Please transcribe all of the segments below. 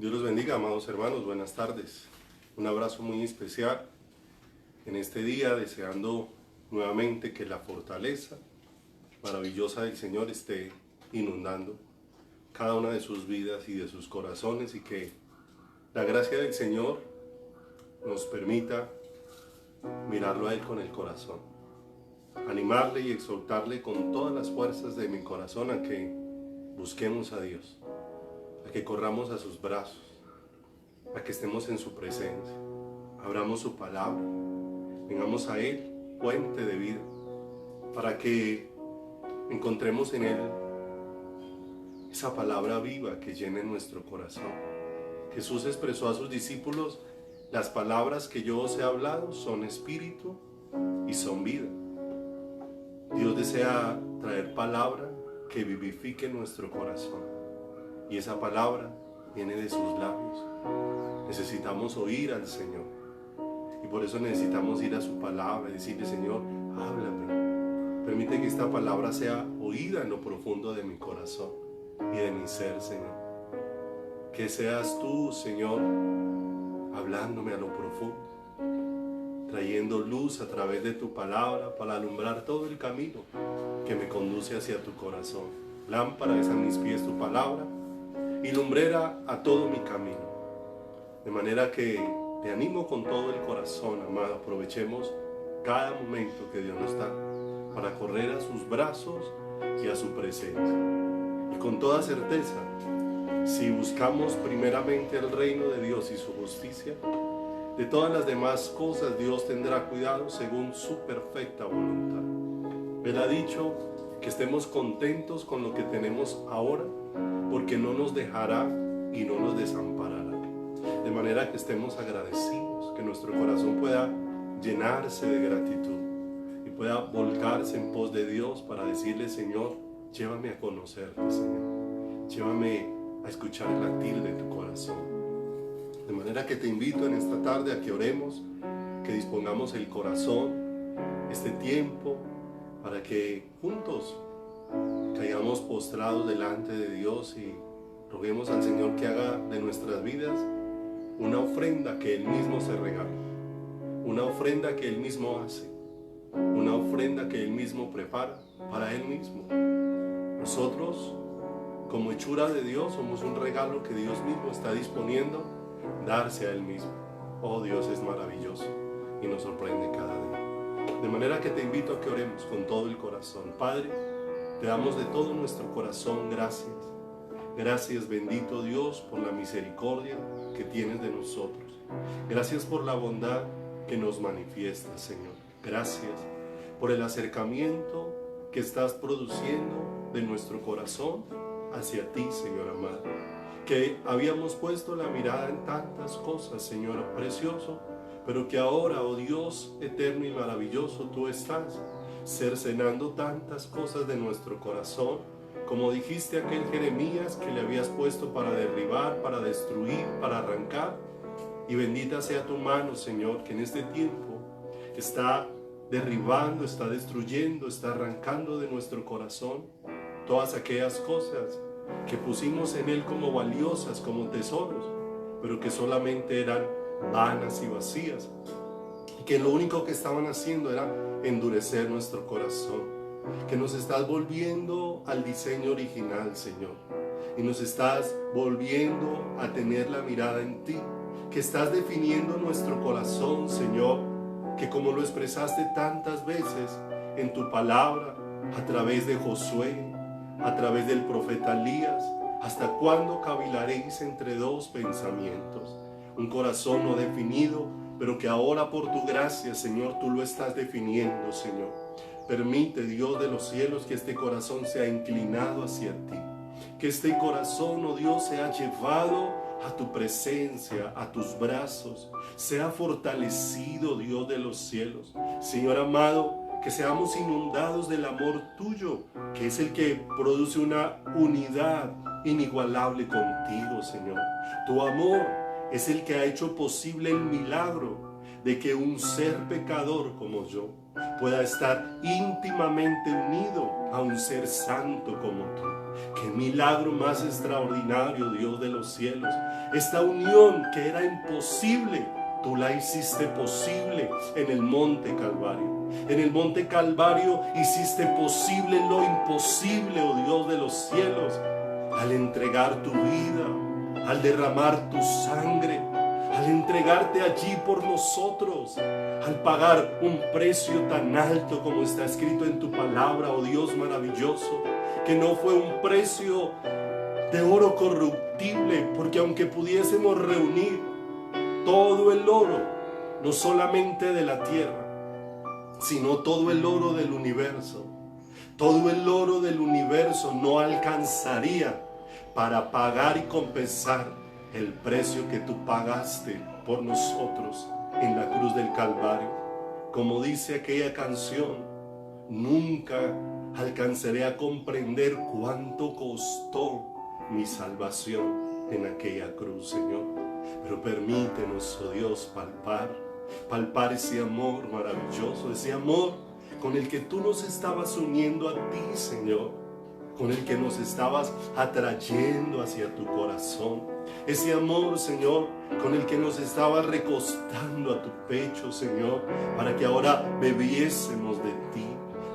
Dios los bendiga, amados hermanos, buenas tardes. Un abrazo muy especial en este día, deseando nuevamente que la fortaleza maravillosa del Señor esté inundando cada una de sus vidas y de sus corazones, y que la gracia del Señor nos permita mirarlo a Él con el corazón, animarle y exhortarle con todas las fuerzas de mi corazón a que busquemos a Dios, a que corramos a sus brazos, a que estemos en su presencia, abramos su palabra, vengamos a Él, fuente de vida, para que encontremos en Él esa palabra viva que llene nuestro corazón. Jesús expresó a sus discípulos: las palabras que yo os he hablado son espíritu y son vida. Dios desea traer palabra que vivifique nuestro corazón, y esa palabra viene de sus labios. Necesitamos oír al Señor, y por eso necesitamos ir a su palabra y decirle: Señor, háblame, permite que esta palabra sea oída en lo profundo de mi corazón y de mi ser, Señor. Que seas tú, Señor, hablándome a lo profundo, trayendo luz a través de tu palabra para alumbrar todo el camino que me conduce hacia tu corazón. Lámpara es a mis pies tu palabra y lumbrera a todo mi camino. De manera que te animo con todo el corazón, amado, aprovechemos cada momento que Dios nos da para correr a sus brazos y a su presencia. Y con toda certeza, si buscamos primeramente el reino de Dios y su justicia, de todas las demás cosas Dios tendrá cuidado según su perfecta voluntad. Él ha dicho que estemos contentos con lo que tenemos ahora, porque no nos dejará y no nos desamparará. De manera que estemos agradecidos, que nuestro corazón pueda llenarse de gratitud y pueda volcarse en pos de Dios para decirle: Señor, llévame a conocerte, Señor, llévame a escuchar el latir de tu corazón. De manera que te invito en esta tarde a que oremos, que dispongamos el corazón, este tiempo, para que juntos caigamos postrados delante de Dios y roguemos al Señor que haga de nuestras vidas una ofrenda que Él mismo se regala, una ofrenda que Él mismo hace, una ofrenda que Él mismo prepara para Él mismo. Nosotros, como hechura de Dios, somos un regalo que Dios mismo está disponiendo darse a Él mismo. Oh, Dios es maravilloso y nos sorprende cada día. De manera que te invito a que oremos con todo el corazón. Padre, te damos de todo nuestro corazón gracias. Gracias, bendito Dios, por la misericordia que tienes de nosotros. Gracias por la bondad que nos manifiestas, Señor. Gracias por el acercamiento que estás produciendo de nuestro corazón hacia ti, Señor amado. Que habíamos puesto la mirada en tantas cosas, Señor precioso, pero que ahora, oh Dios eterno y maravilloso, tú estás cercenando tantas cosas de nuestro corazón, como dijiste a aquel Jeremías que le habías puesto para derribar, para destruir, para arrancar. Y bendita sea tu mano, Señor, que en este tiempo está derribando, está destruyendo, está arrancando de nuestro corazón todas aquellas cosas que pusimos en Él como valiosas, como tesoros, pero que solamente eran vanas y vacías, y que lo único que estaban haciendo era endurecer nuestro corazón. Que nos estás volviendo al diseño original, Señor, y nos estás volviendo a tener la mirada en ti, que estás definiendo nuestro corazón, Señor, que como lo expresaste tantas veces en tu palabra, a través de Josué, a través del profeta Elías: ¿hasta cuándo cavilaréis entre dos pensamientos? Un corazón no definido, pero que ahora por tu gracia, Señor, tú lo estás definiendo, Señor. Permite, Dios de los cielos, que este corazón sea inclinado hacia ti, que este corazón, oh Dios, sea llevado a tu presencia, a tus brazos, sea fortalecido, Dios de los cielos. Señor amado, que seamos inundados del amor tuyo, que es el que produce una unidad inigualable contigo, Señor. Tu amor es el que ha hecho posible el milagro de que un ser pecador como yo pueda estar íntimamente unido a un ser santo como tú. Qué milagro más extraordinario, Dios de los cielos. Esta unión que era imposible, tú la hiciste posible en el monte Calvario. En el monte Calvario hiciste posible lo imposible, oh Dios de los cielos, al entregar tu vida, al derramar tu sangre, al entregarte allí por nosotros, al pagar un precio tan alto como está escrito en tu palabra, oh Dios maravilloso, que no fue un precio de oro corruptible, porque aunque pudiésemos reunir todo el oro, no solamente de la tierra, sino todo el oro del universo, todo el oro del universo no alcanzaría para pagar y compensar el precio que tú pagaste por nosotros en la cruz del Calvario. Como dice aquella canción, nunca alcanzaré a comprender cuánto costó mi salvación en aquella cruz, Señor. Pero permítenos, oh Dios, palpar ese amor maravilloso, ese amor con el que tú nos estabas uniendo a ti, Señor, con el que nos estabas atrayendo hacia tu corazón. Ese amor, Señor, con el que nos estabas recostando a tu pecho, Señor, para que ahora bebiésemos de ti,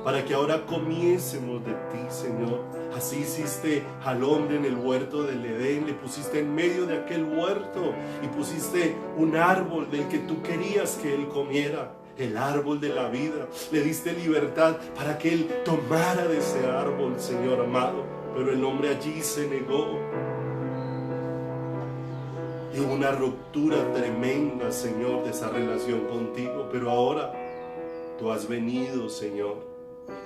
para que ahora comiésemos de ti, Señor. Así hiciste al hombre en el huerto del Edén, le pusiste en medio de aquel huerto y pusiste un árbol del que tú querías que él comiera, el árbol de la vida. Le diste libertad para que él tomara de ese árbol, Señor amado, pero el hombre allí se negó. Y hubo una ruptura tremenda, Señor, de esa relación contigo, pero ahora tú has venido, Señor,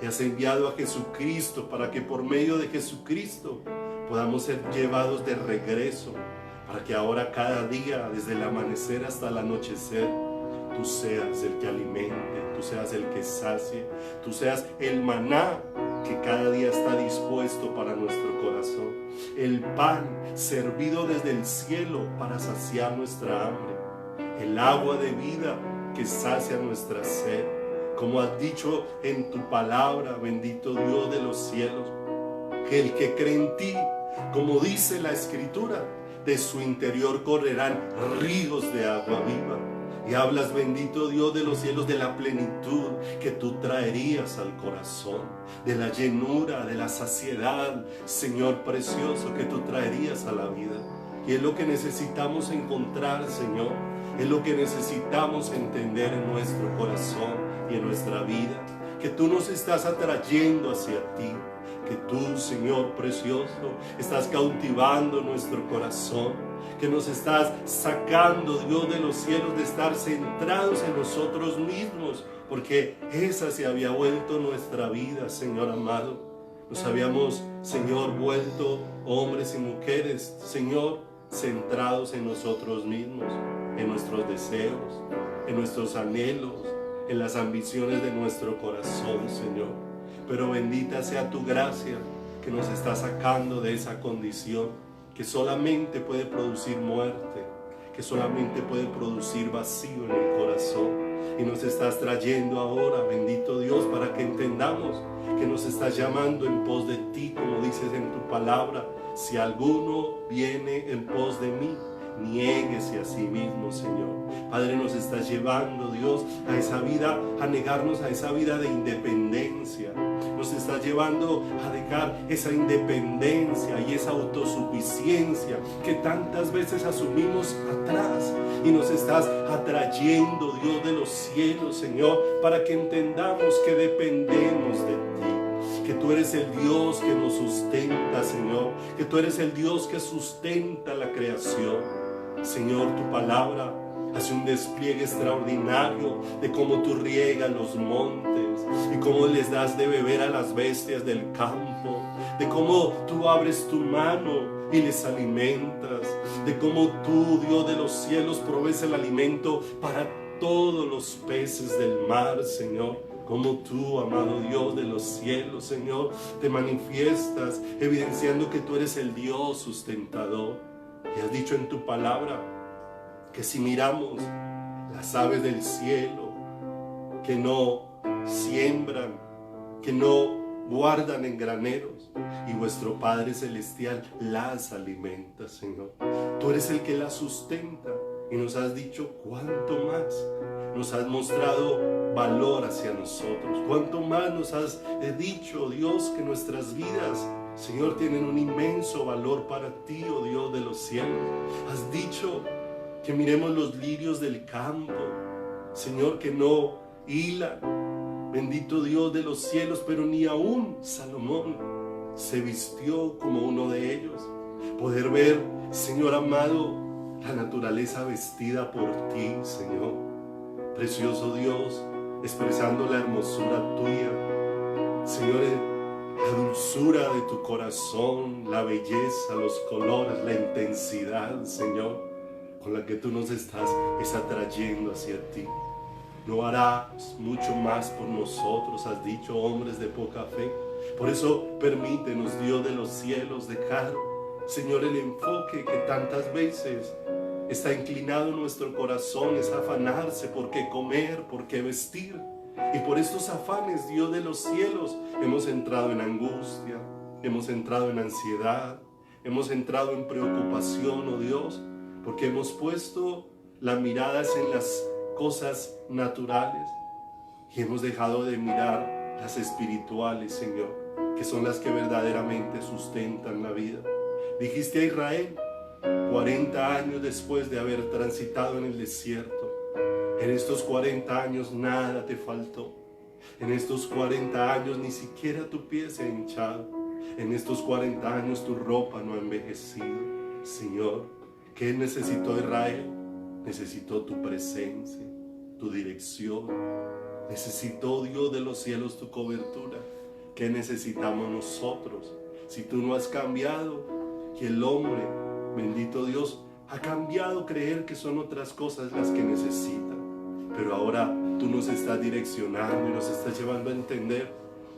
y has enviado a Jesucristo para que por medio de Jesucristo podamos ser llevados de regreso, para que ahora cada día, desde el amanecer hasta el anochecer, tú seas el que alimente, tú seas el que sacie, tú seas el maná que cada día está dispuesto para nuestro corazón, el pan servido desde el cielo para saciar nuestra hambre, el agua de vida que sacia nuestra sed. Como has dicho en tu palabra, bendito Dios de los cielos, que el que cree en ti, como dice la Escritura, de su interior correrán ríos de agua viva. Y hablas, bendito Dios de los cielos, de la plenitud que tú traerías al corazón, de la llenura, de la saciedad, Señor precioso, que tú traerías a la vida. Y es lo que necesitamos encontrar, Señor, es lo que necesitamos entender en nuestro corazón y en nuestra vida, que tú nos estás atrayendo hacia ti, que tú, Señor precioso, estás cautivando nuestro corazón, que nos estás sacando, Dios de los cielos, de estar centrados en nosotros mismos, porque esa se había vuelto nuestra vida, Señor amado. Nos habíamos, Señor, vuelto hombres y mujeres, Señor, centrados en nosotros mismos, en nuestros deseos, en nuestros anhelos, en las ambiciones de nuestro corazón, Señor. Pero bendita sea tu gracia que nos está sacando de esa condición que solamente puede producir muerte, que solamente puede producir vacío en el corazón. Y nos estás trayendo ahora, bendito Dios, para que entendamos que nos estás llamando en pos de ti, como dices en tu palabra. Si alguno viene en pos de mí, niéguese a sí mismo, Señor. Padre, nos estás llevando, Dios, a esa vida, a negarnos a esa vida de independencia. Nos estás llevando a dejar esa independencia y esa autosuficiencia que tantas veces asumimos atrás. Y nos estás atrayendo, Dios de los cielos, Señor, para que entendamos que dependemos de ti, que tú eres el Dios que nos sustenta, Señor, que tú eres el Dios que sustenta la creación. Señor, tu palabra hace un despliegue extraordinario de cómo tú riegas los montes y cómo les das de beber a las bestias del campo, de cómo tú abres tu mano y les alimentas, de cómo tú, Dios de los cielos, provees el alimento para todos los peces del mar, Señor. Como tú, amado Dios de los cielos, Señor, te manifiestas evidenciando que tú eres el Dios sustentador. Y has dicho en tu palabra que si miramos las aves del cielo, que no siembran, que no guardan en graneros, y vuestro Padre Celestial las alimenta, Señor. Tú eres el que las sustenta, y nos has dicho cuánto más. Nos has mostrado valor hacia nosotros. Cuánto más nos has dicho, Dios, que nuestras vidas, Señor, tienen un inmenso valor para ti, oh Dios de los cielos. Has dicho que miremos los lirios del campo, Señor, que no hilan, bendito Dios de los cielos, pero ni aún Salomón se vistió como uno de ellos. Poder ver, Señor amado, la naturaleza vestida por ti, Señor. Precioso Dios, expresando la hermosura tuya, Señor, la dulzura de tu corazón, la belleza, los colores, la intensidad, Señor, con la que tú nos estás atrayendo hacia ti. No harás mucho más por nosotros, has dicho, hombres de poca fe. Por eso permítenos, Dios de los cielos, dejar, Señor, el enfoque que tantas veces está inclinado en nuestro corazón, es afanarse por qué comer, por qué vestir. Y por estos afanes, Dios de los cielos, hemos entrado en angustia, hemos entrado en ansiedad, hemos entrado en preocupación, oh Dios, porque hemos puesto las miradas en las cosas naturales y hemos dejado de mirar las espirituales, Señor, que son las que verdaderamente sustentan la vida. Dijiste a Israel, 40 años después de haber transitado en el desierto, en estos 40 años nada te faltó. En estos 40 años ni siquiera tu pie se ha hinchado. En estos 40 años tu ropa no ha envejecido. Señor, ¿qué necesitó Israel? Necesitó tu presencia, tu dirección. Necesitó, Dios de los cielos, tu cobertura. ¿Qué necesitamos nosotros? Si tú no has cambiado, que el hombre, bendito Dios, ha cambiado, creer que son otras cosas las que necesita. Pero ahora tú nos estás direccionando y nos estás llevando a entender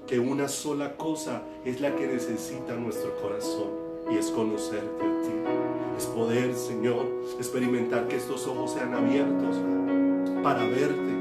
que una sola cosa es la que necesita nuestro corazón, y es conocerte a ti. Es poder, Señor, experimentar que estos ojos sean abiertos para verte,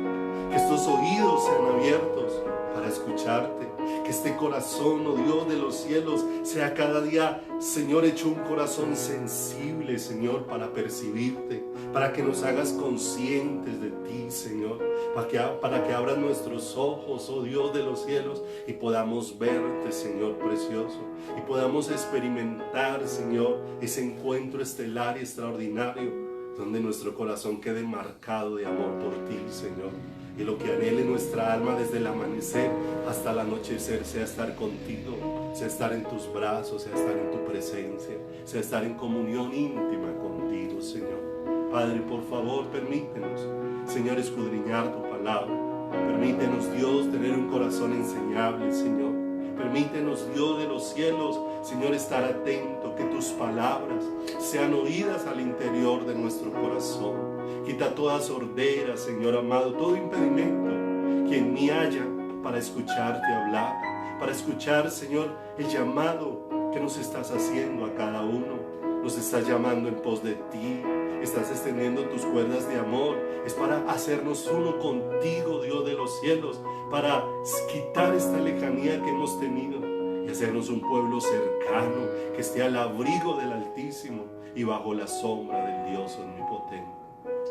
que estos oídos sean abiertos para escucharte, que este corazón, oh Dios de los cielos, sea cada día, Señor, hecho un corazón sensible, Señor, para percibirte, para que nos hagas conscientes de ti, Señor, para que abras nuestros ojos, oh Dios de los cielos, y podamos verte, Señor precioso, y podamos experimentar, Señor, ese encuentro estelar y extraordinario, donde nuestro corazón quede marcado de amor por ti, Señor. Y lo que anhele nuestra alma desde el amanecer hasta el anochecer sea estar contigo, sea estar en tus brazos, sea estar en tu presencia, sea estar en comunión íntima contigo, Señor. Padre, por favor, permítenos, Señor, escudriñar tu palabra. Permítenos, Dios, tener un corazón enseñable, Señor. Permítenos, Dios de los cielos, Señor, estar atento, que tus palabras sean oídas al interior de nuestro corazón. Quita toda sordera, Señor amado, todo impedimento que en mí haya para escucharte hablar, para escuchar, Señor, el llamado que nos estás haciendo a cada uno. Nos estás llamando en pos de ti, estás extendiendo tus cuerdas de amor. Es para hacernos uno contigo, Dios de los cielos, para quitar esta lejanía que hemos tenido y hacernos un pueblo cercano, que esté al abrigo del Altísimo y bajo la sombra del Dios omnipotente.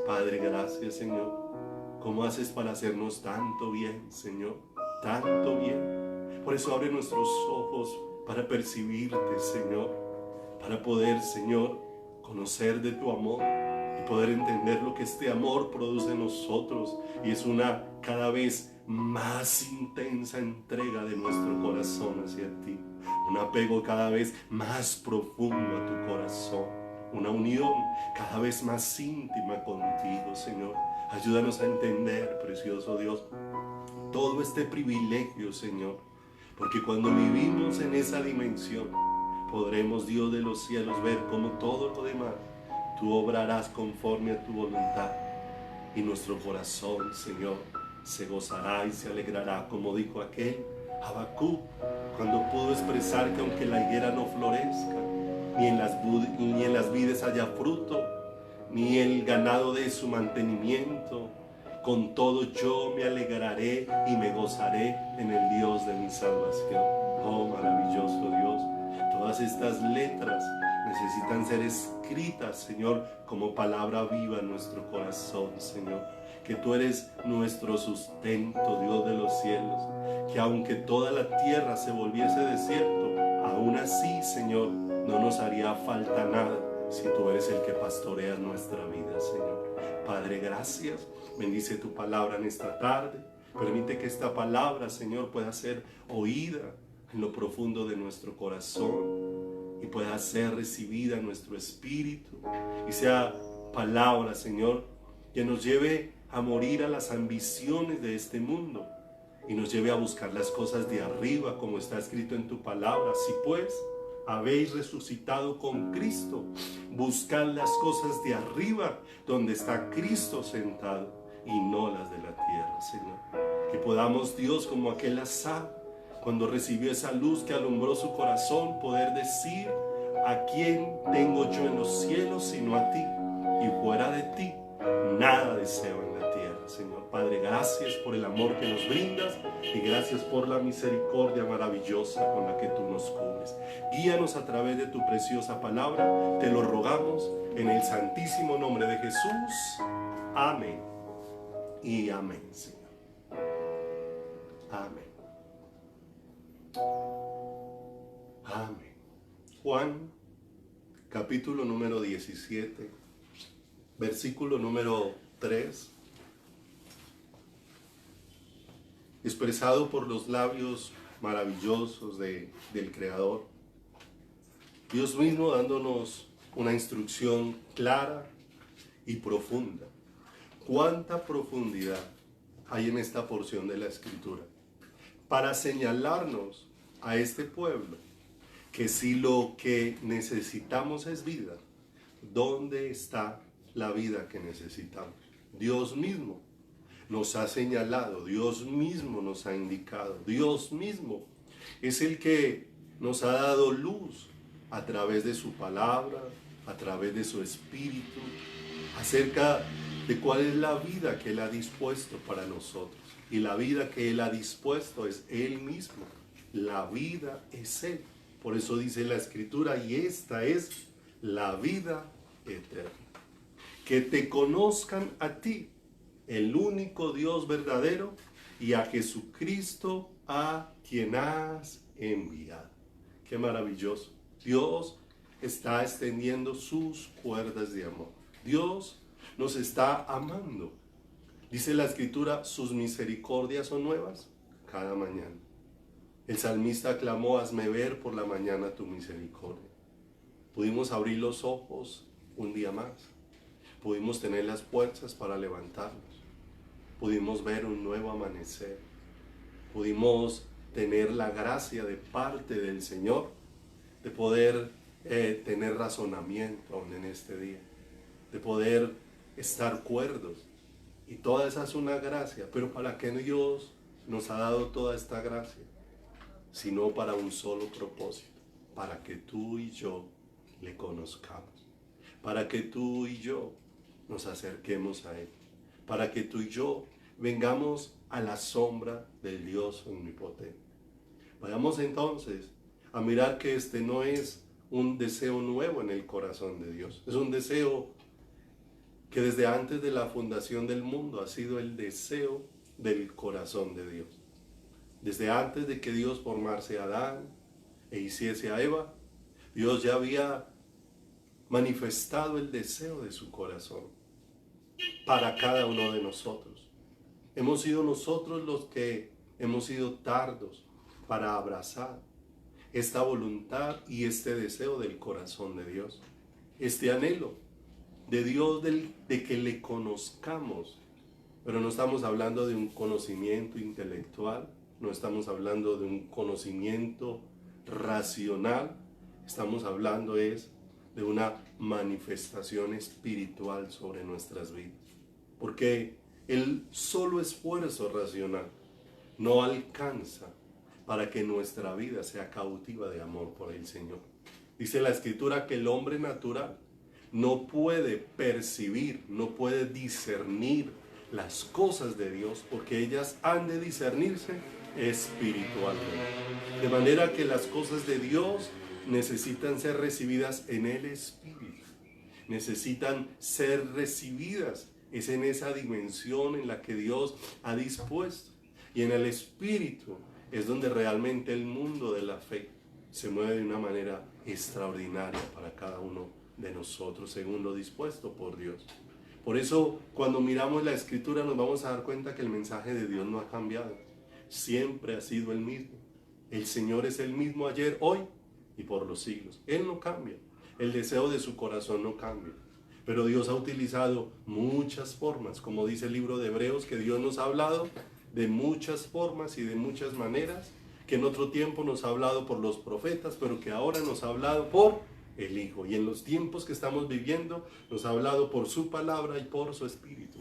Padre, gracias, Señor. ¿Cómo haces para hacernos tanto bien, Señor? Tanto bien. Por eso abre nuestros ojos para percibirte, Señor. Para poder, Señor, conocer de tu amor y poder entender lo que este amor produce en nosotros. Y es una cada vez más intensa entrega de nuestro corazón hacia ti. Un apego cada vez más profundo a tu corazón. Una unión cada vez más íntima contigo, Señor. Ayúdanos a entender, precioso Dios, todo este privilegio, Señor. Porque cuando vivimos en esa dimensión, podremos, Dios de los cielos, ver cómo todo lo demás tú obrarás conforme a tu voluntad. Y nuestro corazón, Señor, se gozará y se alegrará, como dijo aquel Habacuc, cuando pudo expresar que aunque la higuera no florezca, ni en las vides haya fruto, ni el ganado de su mantenimiento, Con todo yo me alegraré y me gozaré en el Dios de mi salvación. Oh, maravilloso Dios. Todas estas letras necesitan ser escritas, Señor, como palabra viva en nuestro corazón, Señor. Que tú eres nuestro sustento, Dios de los cielos. Que aunque toda la tierra se volviese desierto, aún así, Señor, no nos haría falta nada si tú eres el que pastorea nuestra vida, Señor. Padre, gracias. Bendice tu palabra en esta tarde. Permite que esta palabra, Señor, pueda ser oída en lo profundo de nuestro corazón y pueda ser recibida en nuestro espíritu. Y sea palabra, Señor, que nos lleve a morir a las ambiciones de este mundo y nos lleve a buscar las cosas de arriba, como está escrito en tu palabra. Si pues habéis resucitado con Cristo, buscad las cosas de arriba, donde está Cristo sentado, y no las de la tierra, Señor. Que podamos, Dios, como aquel Asaf, cuando recibió esa luz que alumbró su corazón, poder decir: ¿a quién tengo yo en los cielos sino a ti? Y fuera de ti, nada deseo en la tierra, Señor. Padre, gracias por el amor que nos brindas y gracias por la misericordia maravillosa con la que tú nos cubres. Guíanos a través de tu preciosa palabra, te lo rogamos en el santísimo nombre de Jesús. Amén y amén, Señor. Amén. Amén. Juan, capítulo número 17, versículo número 3, expresado por los labios maravillosos del Creador. Dios mismo dándonos una instrucción clara y profunda. ¿Cuánta profundidad hay en esta porción de la Escritura? Para señalarnos a este pueblo que si lo que necesitamos es vida, ¿dónde está la vida que necesitamos? Dios mismo nos ha señalado, Dios mismo nos ha indicado, Dios mismo es el que nos ha dado luz a través de su palabra, a través de su espíritu, acerca de cuál es la vida que Él ha dispuesto para nosotros. Y la vida que Él ha dispuesto es Él mismo. La vida es Él. Por eso dice la Escritura, y esta es la vida eterna. Que te conozcan a ti, el único Dios verdadero, y a Jesucristo a quien has enviado. Qué maravilloso. Dios está extendiendo sus cuerdas de amor. Dios nos está amando. Dice la Escritura, sus misericordias son nuevas cada mañana. El salmista clamó: hazme ver por la mañana tu misericordia. Pudimos abrir los ojos un día más. Pudimos tener las fuerzas para levantarnos. Pudimos ver un nuevo amanecer. Pudimos tener la gracia de parte del Señor de poder tener razonamiento aún en este día, de poder estar cuerdos. Y toda esa es una gracia. Pero ¿para qué Dios nos ha dado toda esta gracia? Sino para un solo propósito: para que tú y yo le conozcamos, para que tú y yo nos acerquemos a Él, para que tú y yo vengamos a la sombra del Dios omnipotente. Vayamos entonces a mirar que este no es un deseo nuevo en el corazón de Dios. Es un deseo que desde antes de la fundación del mundo ha sido el deseo del corazón de Dios. Desde antes de que Dios formase a Adán e hiciese a Eva, Dios ya había manifestado el deseo de su corazón para cada uno de nosotros. Hemos sido nosotros los que hemos sido tardos para abrazar esta voluntad y este deseo del corazón de Dios, este anhelo de Dios de que le conozcamos. Pero no estamos hablando de un conocimiento intelectual, no estamos hablando de un conocimiento racional, estamos hablando de una manifestación espiritual sobre nuestras vidas. Porque el solo esfuerzo racional no alcanza para que nuestra vida sea cautiva de amor por el Señor. Dice la Escritura que el hombre natural no puede percibir, no puede discernir las cosas de Dios, porque ellas han de discernirse espiritualmente. De manera que las cosas de Dios necesitan ser recibidas en el Espíritu. Necesitan ser recibidas. Es en esa dimensión en la que Dios ha dispuesto. Y en el Espíritu es donde realmente el mundo de la fe se mueve de una manera extraordinaria para cada uno de nosotros, según lo dispuesto por Dios. Por eso, cuando miramos la Escritura, nos vamos a dar cuenta que el mensaje de Dios no ha cambiado. Siempre ha sido el mismo. El Señor es el mismo ayer, hoy y por los siglos. Él no cambia. El deseo de su corazón no cambia. Pero Dios ha utilizado muchas formas, como dice el libro de Hebreos, que Dios nos ha hablado de muchas formas y de muchas maneras, que en otro tiempo nos ha hablado por los profetas, pero que ahora nos ha hablado por el Hijo. Y en los tiempos que estamos viviendo, nos ha hablado por su palabra y por su Espíritu,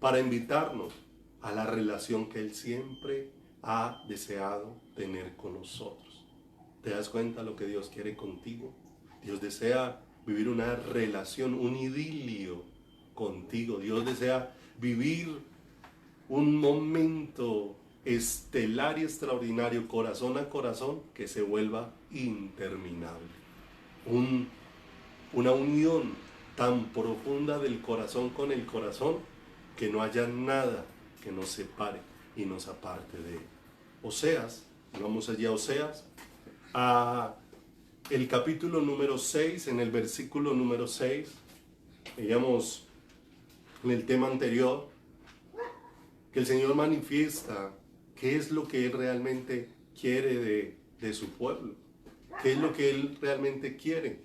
para invitarnos a la relación que Él siempre ha deseado tener con nosotros. ¿Te das cuenta lo que Dios quiere contigo? Dios desea vivir una relación, un idilio contigo. Dios desea vivir un momento estelar y extraordinario, corazón a corazón, que se vuelva interminable. Una unión tan profunda del corazón con el corazón, que no haya nada que nos separe y nos aparte de él. Oseas, vamos allá a Oseas, el capítulo número 6, en el versículo número 6, veíamos en el tema anterior, que el Señor manifiesta qué es lo que Él realmente quiere de su pueblo, qué es lo que Él realmente quiere,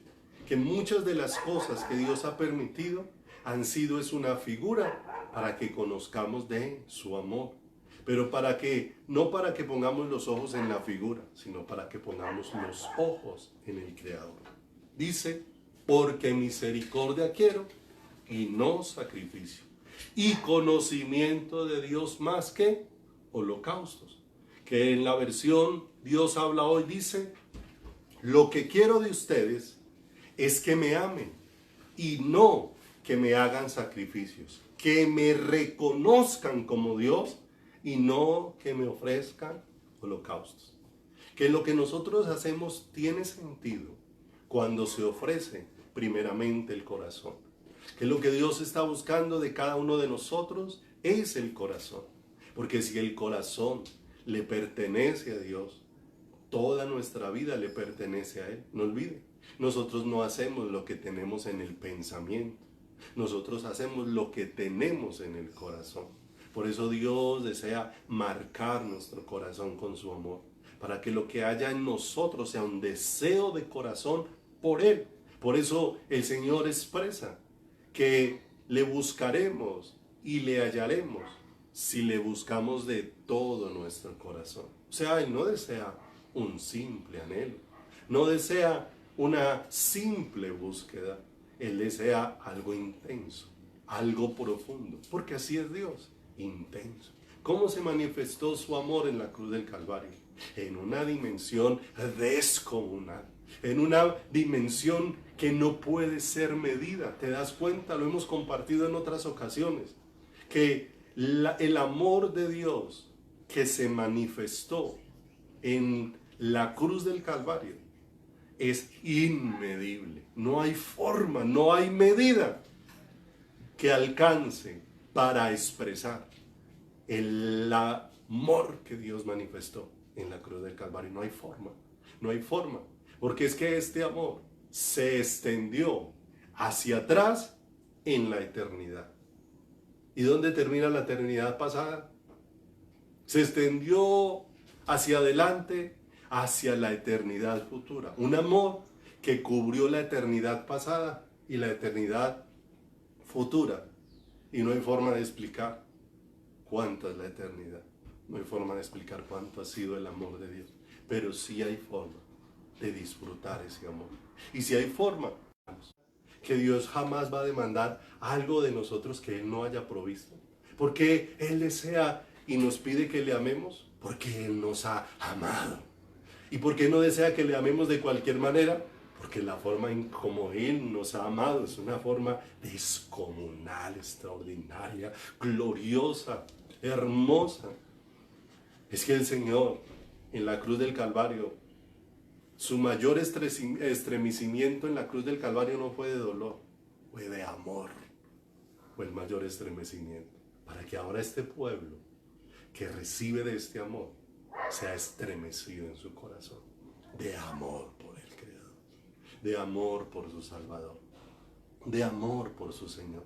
que muchas de las cosas que Dios ha permitido es una figura para que conozcamos de su amor, pero no para que pongamos los ojos en la figura, sino para que pongamos los ojos en el Creador. Dice, porque misericordia quiero y no sacrificio, y conocimiento de Dios más que holocaustos. Que en la versión Dios habla hoy dice, lo que quiero de ustedes es que me amen y no que me hagan sacrificios, que me reconozcan como Dios y no que me ofrezcan holocaustos. Que lo que nosotros hacemos tiene sentido cuando se ofrece primeramente el corazón. Que lo que Dios está buscando de cada uno de nosotros es el corazón. Porque si el corazón le pertenece a Dios, toda nuestra vida le pertenece a Él. No olvide, nosotros no hacemos lo que tenemos en el pensamiento. Nosotros hacemos lo que tenemos en el corazón. Por eso Dios desea marcar nuestro corazón con su amor, para que lo que haya en nosotros sea un deseo de corazón por Él. Por eso el Señor expresa que le buscaremos y le hallaremos si le buscamos de todo nuestro corazón. O sea, Él no desea un simple anhelo, no desea una simple búsqueda. Él desea algo intenso, algo profundo, porque así es Dios, intenso. ¿Cómo se manifestó su amor en la cruz del Calvario? En una dimensión descomunal, en una dimensión que no puede ser medida. ¿Te das cuenta? Lo hemos compartido en otras ocasiones, que el amor de Dios que se manifestó en la cruz del Calvario es inmedible. No hay forma, no hay medida que alcance para expresar el amor que Dios manifestó en la cruz del Calvario. No hay forma, no hay forma. Porque es que este amor se extendió hacia atrás en la eternidad. ¿Y dónde termina la eternidad pasada? Se extendió hacia adelante, hacia la eternidad futura. Un amor que cubrió la eternidad pasada y la eternidad futura. Y no hay forma de explicar cuánta es la eternidad. No hay forma de explicar cuánto ha sido el amor de Dios. Pero sí hay forma de disfrutar ese amor. Y si hay forma, que Dios jamás va a demandar algo de nosotros que Él no haya provisto. Porque Él desea y nos pide que le amemos, porque Él nos ha amado. ¿Y por qué no desea que le amemos de cualquier manera? Porque la forma en como Él nos ha amado es una forma descomunal, extraordinaria, gloriosa, hermosa. Es que el Señor en la cruz del Calvario, su mayor estremecimiento en la cruz del Calvario no fue de dolor, fue de amor. Fue el mayor estremecimiento. Para que ahora este pueblo que recibe de este amor sea estremecido en su corazón. De amor por el Creador. De amor por su Salvador. De amor por su Señor.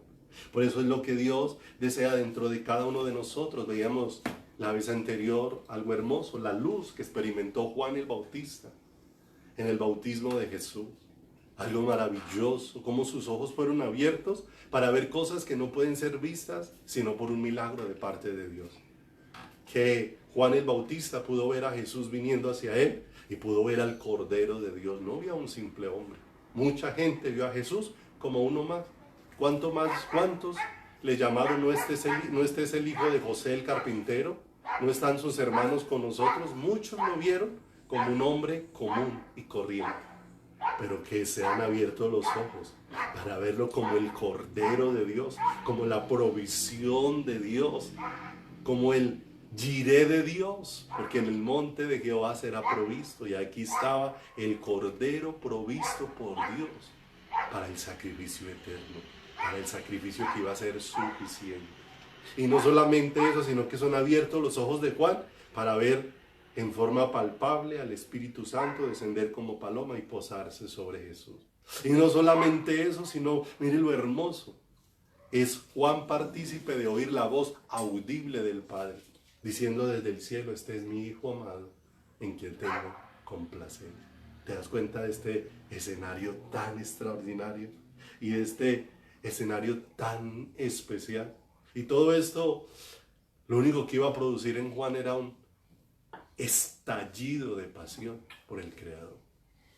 Por eso es lo que Dios desea dentro de cada uno de nosotros. Veíamos la vez anterior algo hermoso, la luz que experimentó Juan el Bautista en el bautismo de Jesús. Algo maravilloso, cómo sus ojos fueron abiertos para ver cosas que no pueden ser vistas sino por un milagro de parte de Dios. Que Juan el Bautista pudo ver a Jesús viniendo hacia él y pudo ver al Cordero de Dios. No vio a un simple hombre. Mucha gente vio a Jesús como uno más. ¿Cuántos le llamaron, no este es el hijo de José el carpintero? ¿No están sus hermanos con nosotros? Muchos lo vieron como un hombre común y corriente. Pero que se han abierto los ojos para verlo como el Cordero de Dios, como la provisión de Dios, como el Jiré de Dios, porque en el monte de Jehová será provisto, y aquí estaba el Cordero provisto por Dios para el sacrificio eterno, para el sacrificio que iba a ser suficiente. Y no solamente eso, sino que son abiertos los ojos de Juan para ver en forma palpable al Espíritu Santo descender como paloma y posarse sobre Jesús. Y no solamente eso, sino, mire lo hermoso, es Juan partícipe de oír la voz audible del Padre, diciendo desde el cielo: este es mi Hijo amado, en quien tengo complacencia. ¿Te das cuenta de este escenario tan extraordinario y de este escenario tan especial? Y todo esto, lo único que iba a producir en Juan era un estallido de pasión por el Creador.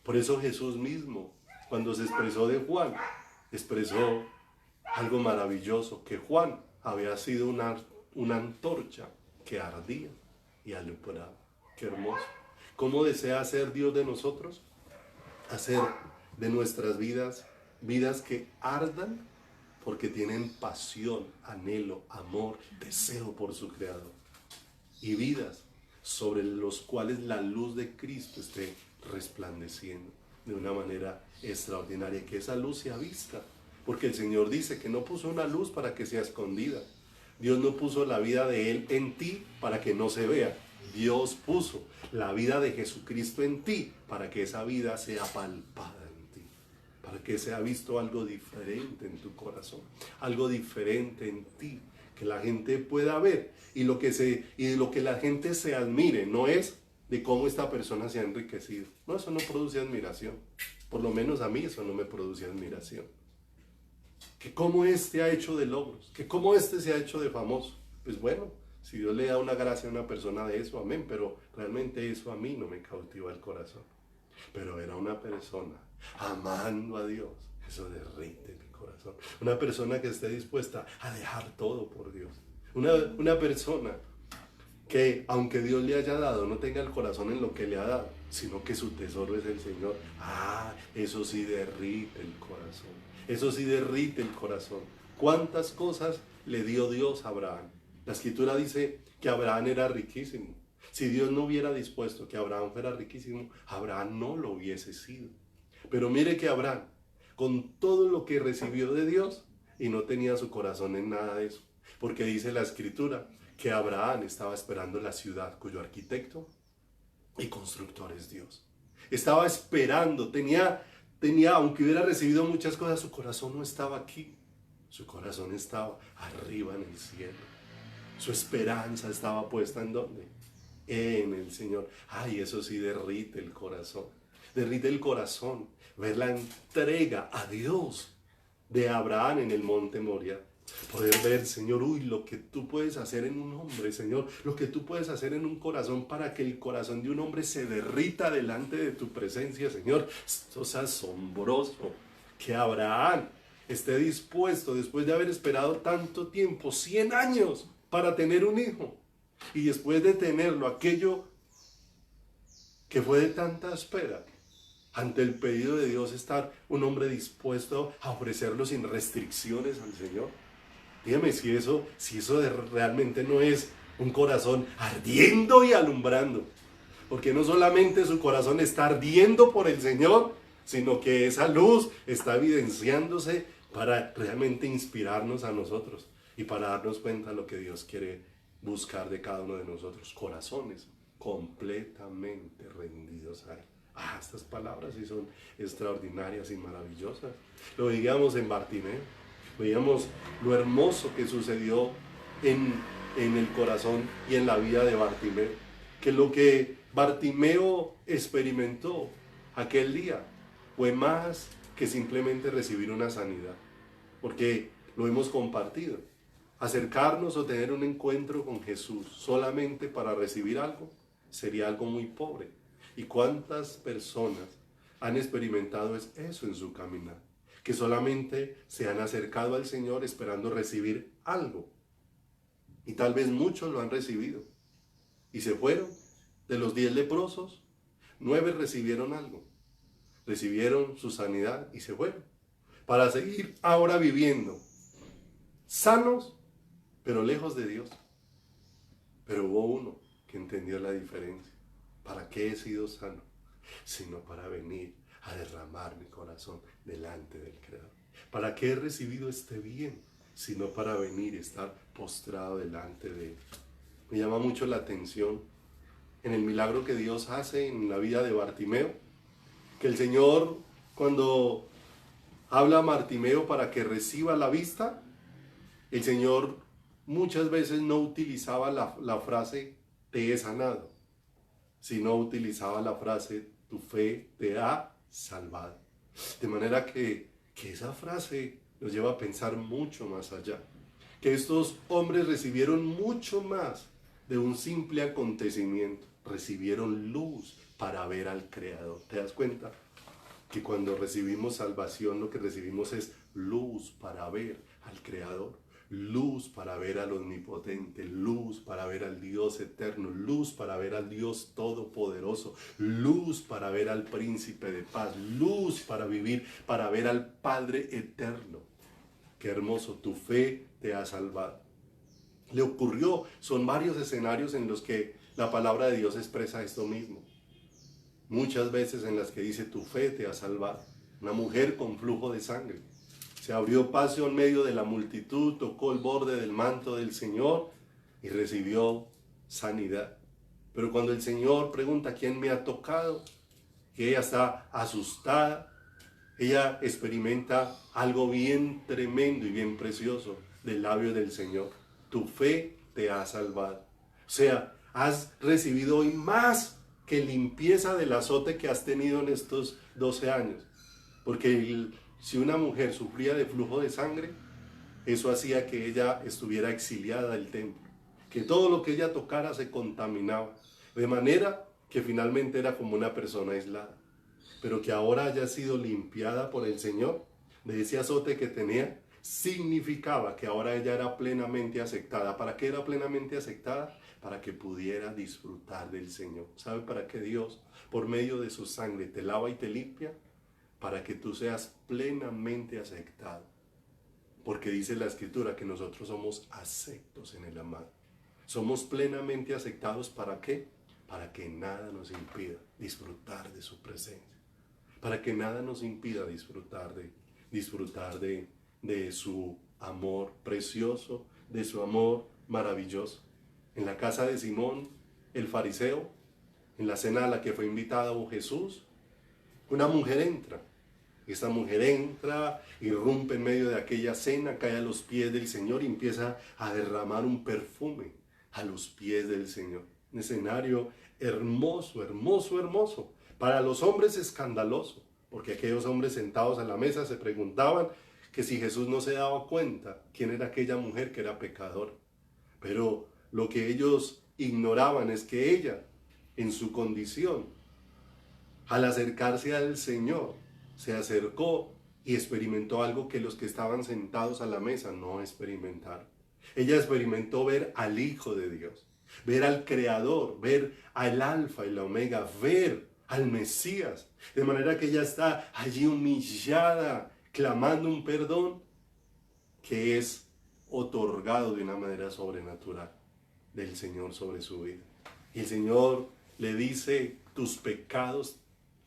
Por eso Jesús mismo, cuando se expresó de Juan, expresó algo maravilloso, que Juan había sido una antorcha que ardía y alumbraba. Qué hermoso. ¿Cómo desea hacer Dios de nosotros? Hacer de nuestras vidas que ardan porque tienen pasión, anhelo, amor, deseo por su Creador. Y vidas sobre los cuales la luz de Cristo esté resplandeciendo de una manera extraordinaria, que esa luz sea vista, porque el Señor dice que no puso una luz para que sea escondida. Dios no puso la vida de Él en ti para que no se vea. Dios puso la vida de Jesucristo en ti para que esa vida sea palpada en ti, para que sea visto algo diferente en tu corazón, algo diferente en ti, que la gente pueda ver, y de lo que la gente se admire, no es de cómo esta persona se ha enriquecido. No, eso no produce admiración. Por lo menos a mí eso no me produce admiración. Que cómo este ha hecho de logros, que cómo este se ha hecho de famoso. Pues bueno, si Dios le da una gracia a una persona de eso, amén, pero realmente eso a mí no me cautiva el corazón. Pero era una persona amando a Dios, eso derrite mi corazón. Una persona que esté dispuesta a dejar todo por Dios. Una persona que, aunque Dios le haya dado, no tenga el corazón en lo que le ha dado, sino que su tesoro es el Señor. Eso sí derrite el corazón. Eso sí derrite el corazón. ¿Cuántas cosas le dio Dios a Abraham? La Escritura dice que Abraham era riquísimo. Si Dios no hubiera dispuesto que Abraham fuera riquísimo, Abraham no lo hubiese sido. Pero mire que Abraham, con todo lo que recibió de Dios, y no tenía su corazón en nada de eso, porque dice la Escritura que Abraham estaba esperando la ciudad cuyo arquitecto y constructor es Dios. Estaba esperando, tenía, aunque hubiera recibido muchas cosas, su corazón no estaba aquí. Su corazón estaba arriba en el cielo. Su esperanza estaba puesta ¿en dónde? En el Señor. Eso sí derrite el corazón. Derrite el corazón ver la entrega a Dios de Abraham en el monte Moria. Poder ver, Señor, lo que tú puedes hacer en un hombre, Señor, lo que tú puedes hacer en un corazón para que el corazón de un hombre se derrita delante de tu presencia, Señor. Esto es asombroso, que Abraham esté dispuesto, después de haber esperado tanto tiempo, 100 años, para tener un hijo, y después de tenerlo, aquello que fue de tanta espera, ante el pedido de Dios, estar un hombre dispuesto a ofrecerlo sin restricciones al Señor? Dígame si eso realmente no es un corazón ardiendo y alumbrando. Porque no solamente su corazón está ardiendo por el Señor, sino que esa luz está evidenciándose para realmente inspirarnos a nosotros y para darnos cuenta de lo que Dios quiere buscar de cada uno de nosotros. Corazones completamente rendidos a Él. Estas palabras sí son extraordinarias y maravillosas. Lo veíamos en Bartimeo, veíamos lo hermoso que sucedió en el corazón y en la vida de Bartimeo. Que lo que Bartimeo experimentó aquel día fue más que simplemente recibir una sanidad, porque lo hemos compartido. Acercarnos o tener un encuentro con Jesús solamente para recibir algo sería algo muy pobre. ¿Y cuántas personas han experimentado eso en su caminar? Que solamente se han acercado al Señor esperando recibir algo. Y tal vez muchos lo han recibido. Y se fueron. De los 10 leprosos, 9 recibieron algo. Recibieron su sanidad y se fueron. Para seguir ahora viviendo sanos, pero lejos de Dios. Pero hubo uno que entendió la diferencia. ¿Para qué he sido sano? Sino para venir a derramar mi corazón delante del Creador. ¿Para qué he recibido este bien? Sino para venir y estar postrado delante de Él. Me llama mucho la atención en el milagro que Dios hace en la vida de Bartimeo, que el Señor, cuando habla a Bartimeo para que reciba la vista, el Señor muchas veces no utilizaba la frase te he sanado, sino utilizaba la frase tu fe te ha salvado. De manera que esa frase nos lleva a pensar mucho más allá, que estos hombres recibieron mucho más de un simple acontecimiento, recibieron luz para ver al Creador. ¿Te das cuenta? Que cuando recibimos salvación, lo que recibimos es luz para ver al Creador, luz para ver al Omnipotente, luz para ver al Dios eterno, luz para ver al Dios todopoderoso, luz para ver al Príncipe de paz, luz para vivir, para ver al Padre eterno. Qué hermoso, tu fe te ha salvado. Le ocurrió, son varios escenarios en los que la palabra de Dios expresa esto mismo. Muchas veces en las que dice tu fe te ha salvado. Una mujer con flujo de sangre. Se abrió paso en medio de la multitud, tocó el borde del manto del Señor y recibió sanidad. Pero cuando el Señor pregunta quién me ha tocado, que ella está asustada, ella experimenta algo bien tremendo y bien precioso del labio del Señor. Tu fe te ha salvado. O sea, has recibido hoy más que limpieza del azote que has tenido en estos 12 años. Porque si una mujer sufría de flujo de sangre, eso hacía que ella estuviera exiliada del templo. Que todo lo que ella tocara se contaminaba. De manera que finalmente era como una persona aislada. Pero que ahora haya sido limpiada por el Señor de ese azote que tenía, significaba que ahora ella era plenamente aceptada. ¿Para qué era plenamente aceptada? Para que pudiera disfrutar del Señor. ¿Sabe para qué Dios, por medio de su sangre, te lava y te limpia? Para que tú seas plenamente aceptado. Porque dice la Escritura que nosotros somos aceptos en el amado. Somos plenamente aceptados, ¿para qué? Para que nada nos impida disfrutar de su presencia. Para que nada nos impida disfrutar de su amor precioso, de su amor maravilloso. En la casa de Simón, el fariseo, en la cena a la que fue invitado Jesús, una mujer entra. Esta mujer entra, irrumpe en medio de aquella cena, cae a los pies del Señor y empieza a derramar un perfume a los pies del Señor. Un escenario hermoso, hermoso, hermoso. Para los hombres escandaloso, porque aquellos hombres sentados a la mesa se preguntaban que si Jesús no se daba cuenta quién era aquella mujer que era pecadora. Pero lo que ellos ignoraban es que ella, en su condición, al acercarse al Señor, se acercó y experimentó algo que los que estaban sentados a la mesa no experimentaron. Ella experimentó ver al Hijo de Dios, ver al Creador, ver al Alfa y la Omega, ver al Mesías, de manera que ella está allí humillada, clamando un perdón que es otorgado de una manera sobrenatural del Señor sobre su vida. Y el Señor le dice, tus pecados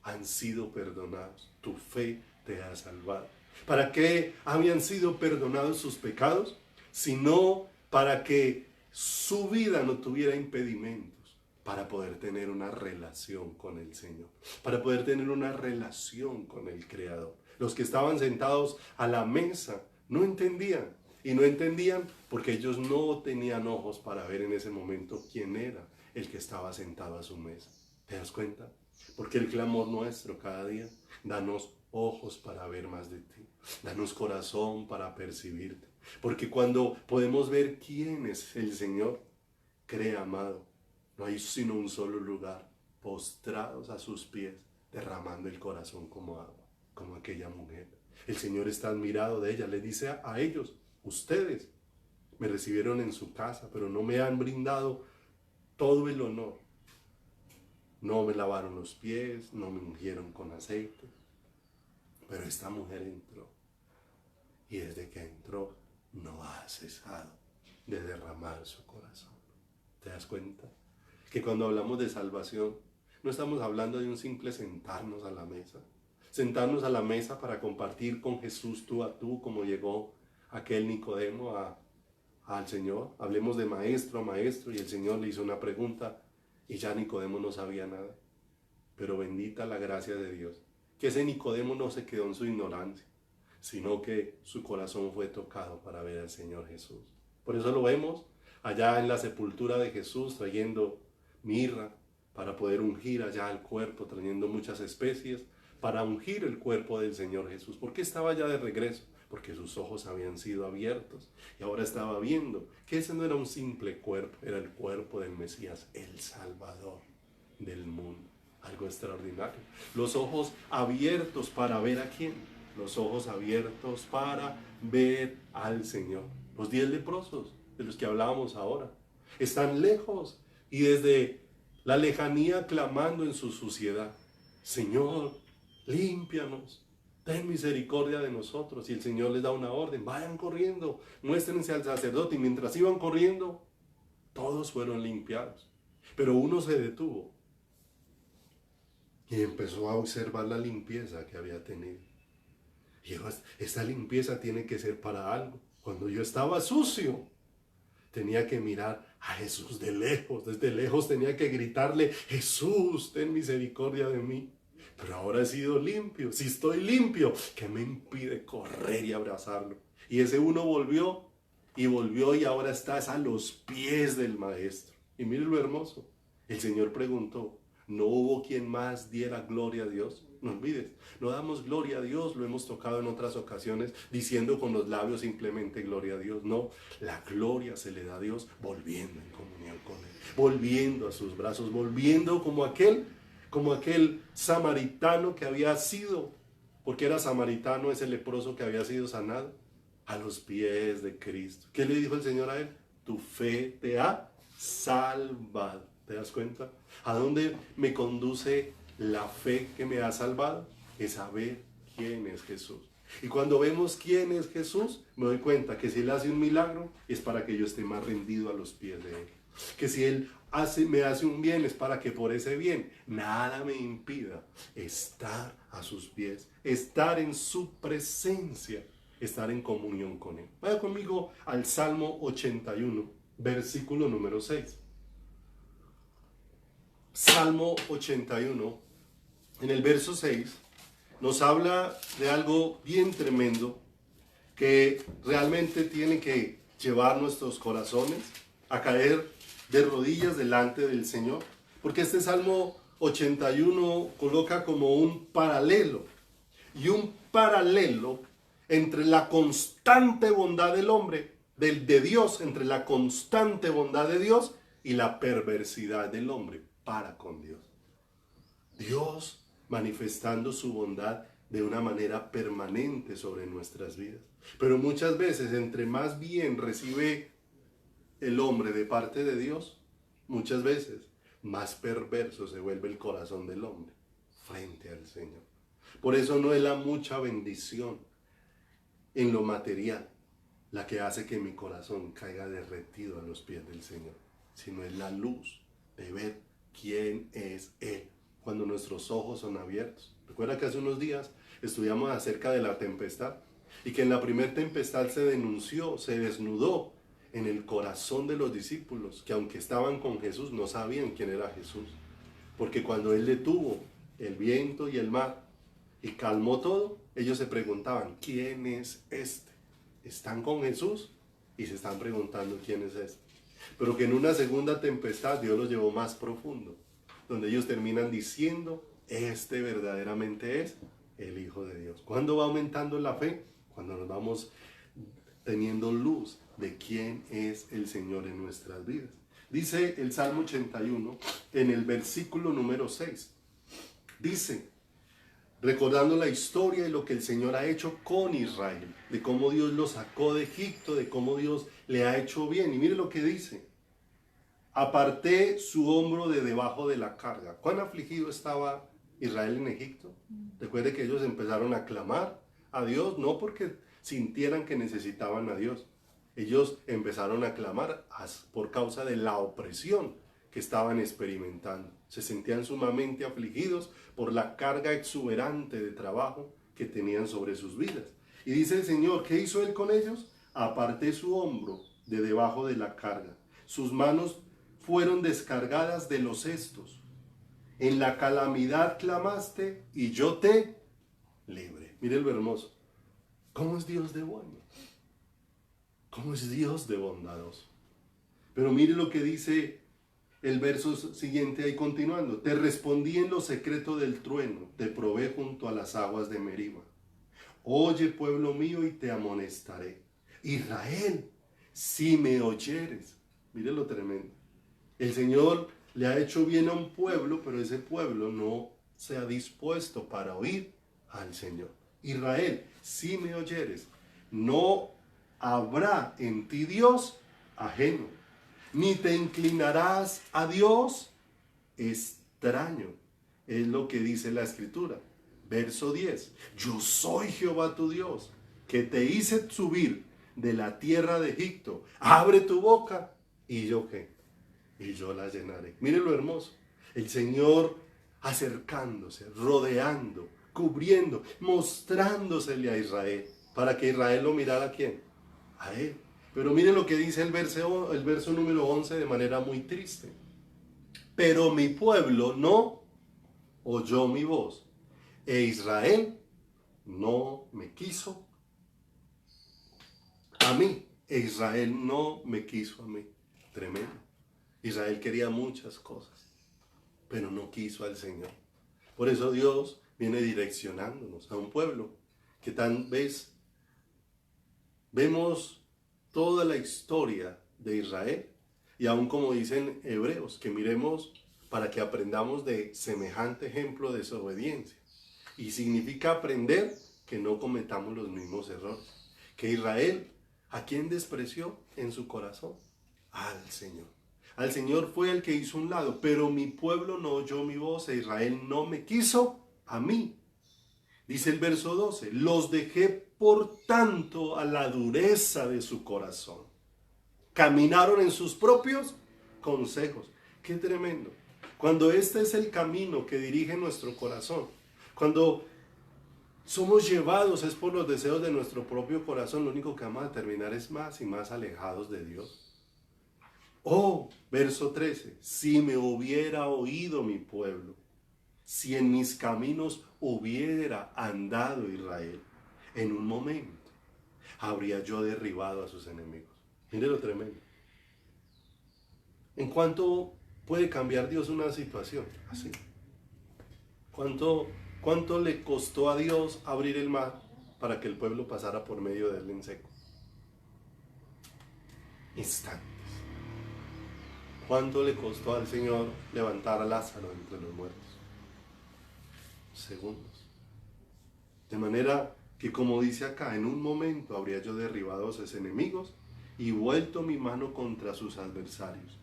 han sido perdonados, tu fe te ha salvado. ¿Para qué habían sido perdonados sus pecados? Sino para que su vida no tuviera impedimentos, para poder tener una relación con el Señor, para poder tener una relación con el Creador. Los que estaban sentados a la mesa no entendían, y no entendían porque ellos no tenían ojos para ver en ese momento quién era el que estaba sentado a su mesa. ¿Te das cuenta? Porque el clamor nuestro cada día, danos ojos para ver más de ti, danos corazón para percibirte. Porque cuando podemos ver quién es el Señor, cree, amado, no hay sino un solo lugar, postrados a sus pies, derramando el corazón como agua, como aquella mujer. El Señor está admirado de ella, le dice a ellos, ustedes me recibieron en su casa, pero no me han brindado todo el honor. No me lavaron los pies, no me ungieron con aceite. Pero esta mujer entró. Y desde que entró, no ha cesado de derramar su corazón. ¿Te das cuenta? Que cuando hablamos de salvación, no estamos hablando de un simple sentarnos a la mesa. Sentarnos a la mesa para compartir con Jesús tú a tú, como llegó aquel Nicodemo al Señor. Hablemos de maestro a maestro, y el Señor le hizo una pregunta y ya Nicodemo no sabía nada. Pero bendita la gracia de Dios, que ese Nicodemo no se quedó en su ignorancia, sino que su corazón fue tocado para ver al Señor Jesús. Por eso lo vemos allá en la sepultura de Jesús, trayendo mirra para poder ungir allá el cuerpo, trayendo muchas especies para ungir el cuerpo del Señor Jesús. ¿Por qué estaba ya de regreso? Porque sus ojos habían sido abiertos y ahora estaba viendo que ese no era un simple cuerpo, era el cuerpo del Mesías, el Salvador del mundo. Algo extraordinario. Los ojos abiertos para ver a quién. Los ojos abiertos para ver al Señor. Los 10 leprosos de los que hablábamos ahora están lejos y desde la lejanía clamando en su suciedad, Señor, límpianos, ten misericordia de nosotros. Y el Señor les da una orden, vayan corriendo, muéstrense al sacerdote. Y mientras iban corriendo, todos fueron limpiados. Pero uno se detuvo y empezó a observar la limpieza que había tenido. Y dijo, esta limpieza tiene que ser para algo. Cuando yo estaba sucio, tenía que mirar a Jesús de lejos. Desde lejos tenía que gritarle, Jesús, ten misericordia de mí. Pero ahora he sido limpio. Si estoy limpio, ¿qué me impide correr y abrazarlo? Y ese uno volvió y ahora estás a los pies del Maestro. Y mire lo hermoso. El Señor preguntó, ¿no hubo quien más diera gloria a Dios? No olvides, no damos gloria a Dios, lo hemos tocado en otras ocasiones, diciendo con los labios simplemente gloria a Dios. No, la gloria se le da a Dios volviendo en comunión con Él, volviendo a sus brazos, volviendo como aquel samaritano que había sido, porque era samaritano ese leproso que había sido sanado, a los pies de Cristo. ¿Qué le dijo el Señor a él? Tu fe te ha salvado. ¿Te das cuenta? ¿A dónde me conduce la fe que me ha salvado? Es saber quién es Jesús. Y cuando vemos quién es Jesús, me doy cuenta que si Él hace un milagro, es para que yo esté más rendido a los pies de Él. Que si Él me hace un bien, es para que por ese bien nada me impida estar a sus pies, estar en su presencia, estar en comunión con Él. Vaya conmigo al Salmo 81, versículo número 6. Salmo 81, en el verso 6, nos habla de algo bien tremendo que realmente tiene que llevar nuestros corazones a caer de rodillas delante del Señor. Porque este Salmo 81 coloca como un paralelo entre la constante bondad del hombre, de Dios, entre la constante bondad de Dios y la perversidad del hombre para con Dios. Dios manifestando su bondad de una manera permanente sobre nuestras vidas. Pero muchas veces, entre más bien recibe el hombre de parte de Dios, muchas veces más perverso se vuelve el corazón del hombre. frente al Señor. Por eso no es la mucha bendición en lo material la que hace que mi corazón caiga derretido a los pies del Señor, sino es la luz de ver quién es Él cuando nuestros ojos son abiertos. Recuerda que hace unos días estudiamos acerca de la tempestad y que en la primera tempestad se desnudó en el corazón de los discípulos, que aunque estaban con Jesús no sabían quién era Jesús, porque cuando Él detuvo el viento y el mar y calmó todo, ellos se preguntaban, ¿quién es este? Están con Jesús y se están preguntando quién es este. Pero que en una segunda tempestad Dios los llevó más profundo, donde ellos terminan diciendo, este verdaderamente es el Hijo de Dios. ¿Cuándo va aumentando la fe? Cuando nos vamos teniendo luz de quién es el Señor en nuestras vidas. Dice el Salmo 81 en el versículo número 6. Dice, recordando la historia y lo que el Señor ha hecho con Israel, de cómo Dios lo sacó de Egipto, de cómo Dios le ha hecho bien. Y mire lo que dice, aparté su hombro de debajo de la carga. ¿Cuán afligido estaba Israel en Egipto? Recuerde que ellos empezaron a clamar a Dios, no porque sintieran que necesitaban a Dios. Ellos empezaron a clamar por causa de la opresión que estaban experimentando. Se sentían sumamente afligidos por la carga exuberante de trabajo que tenían sobre sus vidas. Y dice el Señor, ¿qué hizo Él con ellos? Aparté su hombro de debajo de la carga. Sus manos fueron descargadas de los cestos. En la calamidad clamaste y yo te libré. Mire lo hermoso. ¿Cómo es Dios de bueno? ¿Cómo es Dios de bondadoso? Pero mire lo que dice el verso siguiente ahí continuando. Te respondí en lo secreto del trueno, te probé junto a las aguas de Meriba. Oye, pueblo mío, y te amonestaré. Israel, si me oyeres. Mire lo tremendo. El Señor le ha hecho bien a un pueblo, pero ese pueblo no se ha dispuesto para oír al Señor. Israel, si me oyeres, no habrá en ti Dios ajeno, ni te inclinarás a Dios extraño. Es lo que dice la Escritura. Verso 10. Yo soy Jehová tu Dios, que te hice subir de la tierra de Egipto. Abre tu boca y yo qué. Y yo la llenaré. Mire lo hermoso. El Señor acercándose, rodeando, cubriendo, mostrándosele a Israel. Para que Israel lo mirara ¿a quién? A Él. Pero mire lo que dice el verso número 11 de manera muy triste. Pero mi pueblo no oyó mi voz. E Israel no me quiso a mí. E Israel no me quiso a mí. Tremendo. Israel quería muchas cosas, pero no quiso al Señor. Por eso Dios viene direccionándonos a un pueblo que tal vez vemos toda la historia de Israel y aún como dicen Hebreos, que miremos para que aprendamos de semejante ejemplo de desobediencia. Y significa aprender que no cometamos los mismos errores. Que Israel, ¿a quién despreció en su corazón? Al Señor. Al Señor fue el que hizo un lado, pero mi pueblo no oyó mi voz e Israel no me quiso a mí. Dice el verso 12, los dejé por tanto a la dureza de su corazón. Caminaron en sus propios consejos. Qué tremendo. Cuando este es el camino que dirige nuestro corazón, cuando somos llevados es por los deseos de nuestro propio corazón, lo único que vamos a terminar es más y más alejados de Dios. Oh, verso 13, si me hubiera oído mi pueblo, si en mis caminos hubiera andado Israel, en un momento habría yo derribado a sus enemigos. Mire lo tremendo. ¿En cuánto puede cambiar Dios una situación así? ¿Cuánto le costó a Dios abrir el mar para que el pueblo pasara por medio de él en seco? Instantes. ¿Cuánto le costó al Señor levantar a Lázaro entre los muertos? Segundos. De manera que, como dice acá, en un momento habría yo derribado a sus enemigos y vuelto mi mano contra sus adversarios.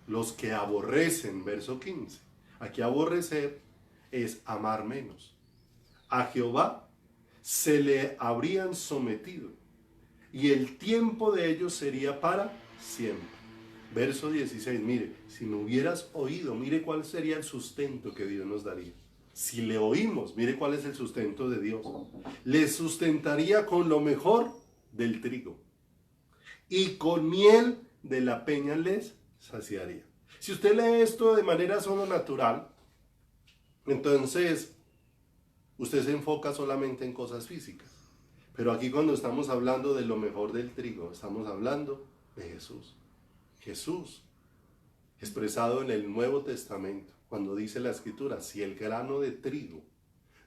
Los que aborrecen, verso 15. Aquí aborrecer es amar menos. A Jehová se le habrían sometido y el tiempo de ellos sería para siempre. Verso 16, mire, si me hubieras oído, mire cuál sería el sustento que Dios nos daría. Si le oímos, mire cuál es el sustento de Dios. Les sustentaría con lo mejor del trigo y con miel de la peña les saciaría. Si usted lee esto de manera solo natural, entonces usted se enfoca solamente en cosas físicas. Pero aquí cuando estamos hablando de lo mejor del trigo, estamos hablando de Jesús. Jesús, expresado en el Nuevo Testamento, cuando dice la Escritura, si el grano de trigo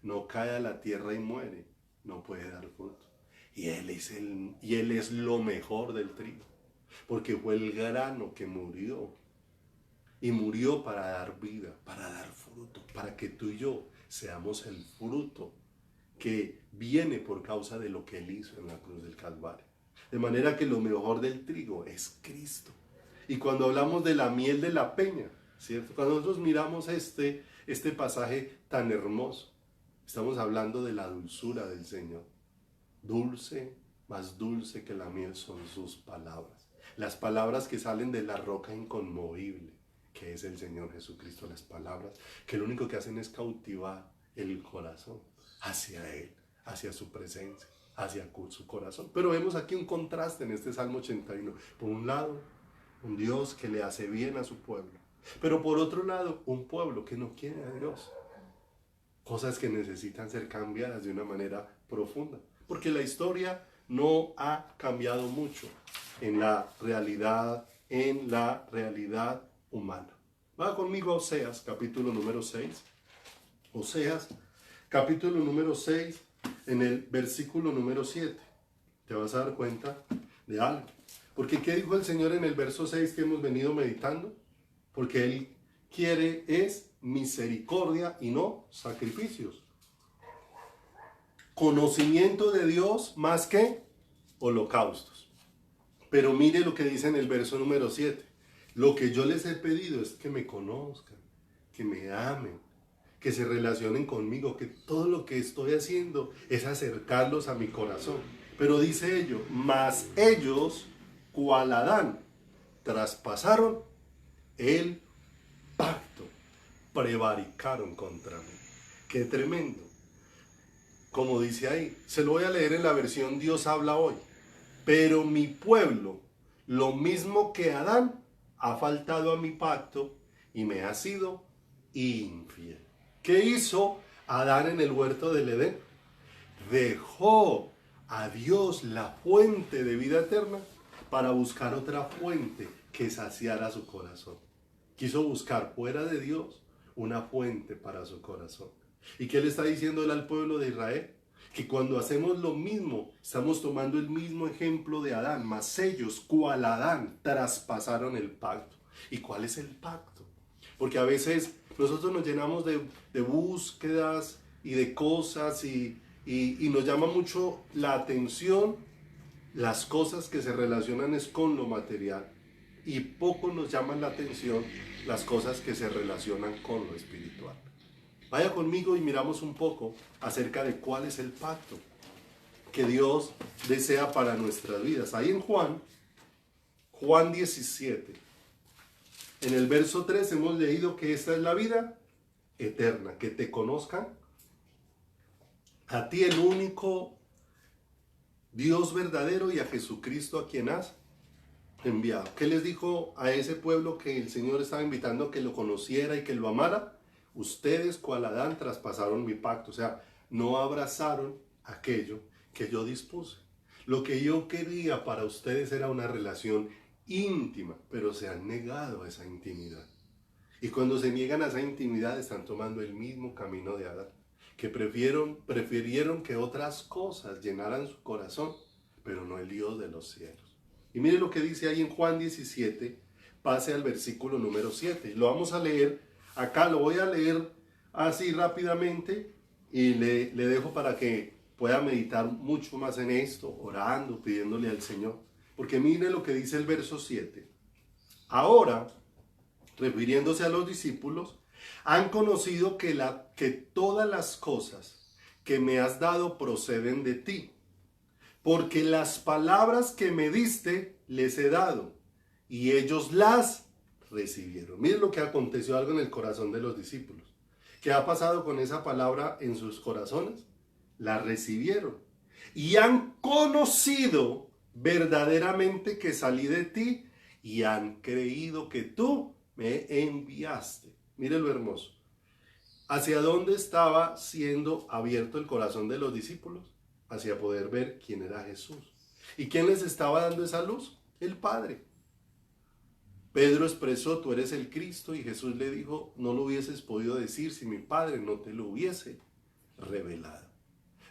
no cae a la tierra y muere, no puede dar fruto. Y Él es lo mejor del trigo, porque fue el grano que murió. Y murió para dar vida, para dar fruto, para que tú y yo seamos el fruto que viene por causa de lo que Él hizo en la cruz del Calvario. De manera que lo mejor del trigo es Cristo. Y cuando hablamos de la miel de la peña, ¿cierto? Cuando nosotros miramos este pasaje tan hermoso, estamos hablando de la dulzura del Señor. Dulce, más dulce que la miel son sus palabras. Las palabras que salen de la roca inconmovible, que es el Señor Jesucristo, las palabras que lo único que hacen es cautivar el corazón hacia Él, hacia su presencia, hacia su corazón. Pero vemos aquí un contraste en este Salmo 81. Por un lado, un Dios que le hace bien a su pueblo, pero por otro lado, un pueblo que no quiere a Dios. Cosas que necesitan ser cambiadas de una manera profunda, porque la historia no ha cambiado mucho en la realidad humana. Va conmigo a Oseas, capítulo número 6. Oseas, capítulo número 6, en el versículo número 7. Te vas a dar cuenta de algo. Porque ¿qué dijo el Señor en el verso 6 que hemos venido meditando? Porque Él quiere es misericordia y no sacrificios. Conocimiento de Dios más que holocaustos. Pero mire lo que dice en el verso número 7. Lo que yo les he pedido es que me conozcan, que me amen, que se relacionen conmigo, que todo lo que estoy haciendo es acercarlos a mi corazón. Pero dice ello, mas ellos, cual Adán, traspasaron el pacto, prevaricaron contra mí. Qué tremendo. Como dice ahí, se lo voy a leer en la versión Dios habla hoy. Pero mi pueblo, lo mismo que Adán, ha faltado a mi pacto y me ha sido infiel. ¿Qué hizo Adán en el huerto del Edén? Dejó a Dios la fuente de vida eterna para buscar otra fuente que saciara su corazón. Quiso buscar fuera de Dios una fuente para su corazón. ¿Y qué le está diciendo él al pueblo de Israel? Que cuando hacemos lo mismo, estamos tomando el mismo ejemplo de Adán, mas ellos, cual Adán, traspasaron el pacto. ¿Y cuál es el pacto? Porque a veces nosotros nos llenamos de búsquedas y de cosas y nos llama mucho la atención las cosas que se relacionan es con lo material y poco nos llaman la atención las cosas que se relacionan con lo espiritual. Vaya conmigo y miramos un poco acerca de cuál es el pacto que Dios desea para nuestras vidas. Ahí en Juan 17, en el verso 3 hemos leído que esta es la vida eterna, que te conozcan a ti, el único Dios verdadero, y a Jesucristo a quien has enviado. ¿Qué les dijo a ese pueblo que el Señor estaba invitando a que lo conociera y que lo amara? Ustedes, cual Adán, traspasaron mi pacto. O sea, no abrazaron aquello que yo dispuse. Lo que yo quería para ustedes era una relación íntima, pero se han negado a esa intimidad. Y cuando se niegan a esa intimidad están tomando el mismo camino de Adán, que prefirieron que otras cosas llenaran su corazón, pero no el Dios de los cielos. Y mire lo que dice ahí en Juan 17, pase al versículo número 7. Lo vamos a leer. Acá lo voy a leer así rápidamente y le dejo para que pueda meditar mucho más en esto, orando, pidiéndole al Señor. Porque mire lo que dice el verso 7. Ahora, refiriéndose a los discípulos, Han conocido que todas las cosas que me has dado proceden de ti, porque las palabras que me diste les he dado, y ellos las recibieron. Miren lo que aconteció algo en el corazón de los discípulos. ¿Qué ha pasado con esa palabra en sus corazones? La recibieron y han conocido verdaderamente que salí de ti y han creído que tú me enviaste. Mire lo hermoso. ¿Hacia dónde estaba siendo abierto el corazón de los discípulos? Hacia poder ver quién era Jesús. ¿Y quién les estaba dando esa luz? El Padre. Pedro expresó, tú eres el Cristo, y Jesús le dijo, no lo hubieses podido decir si mi Padre no te lo hubiese revelado.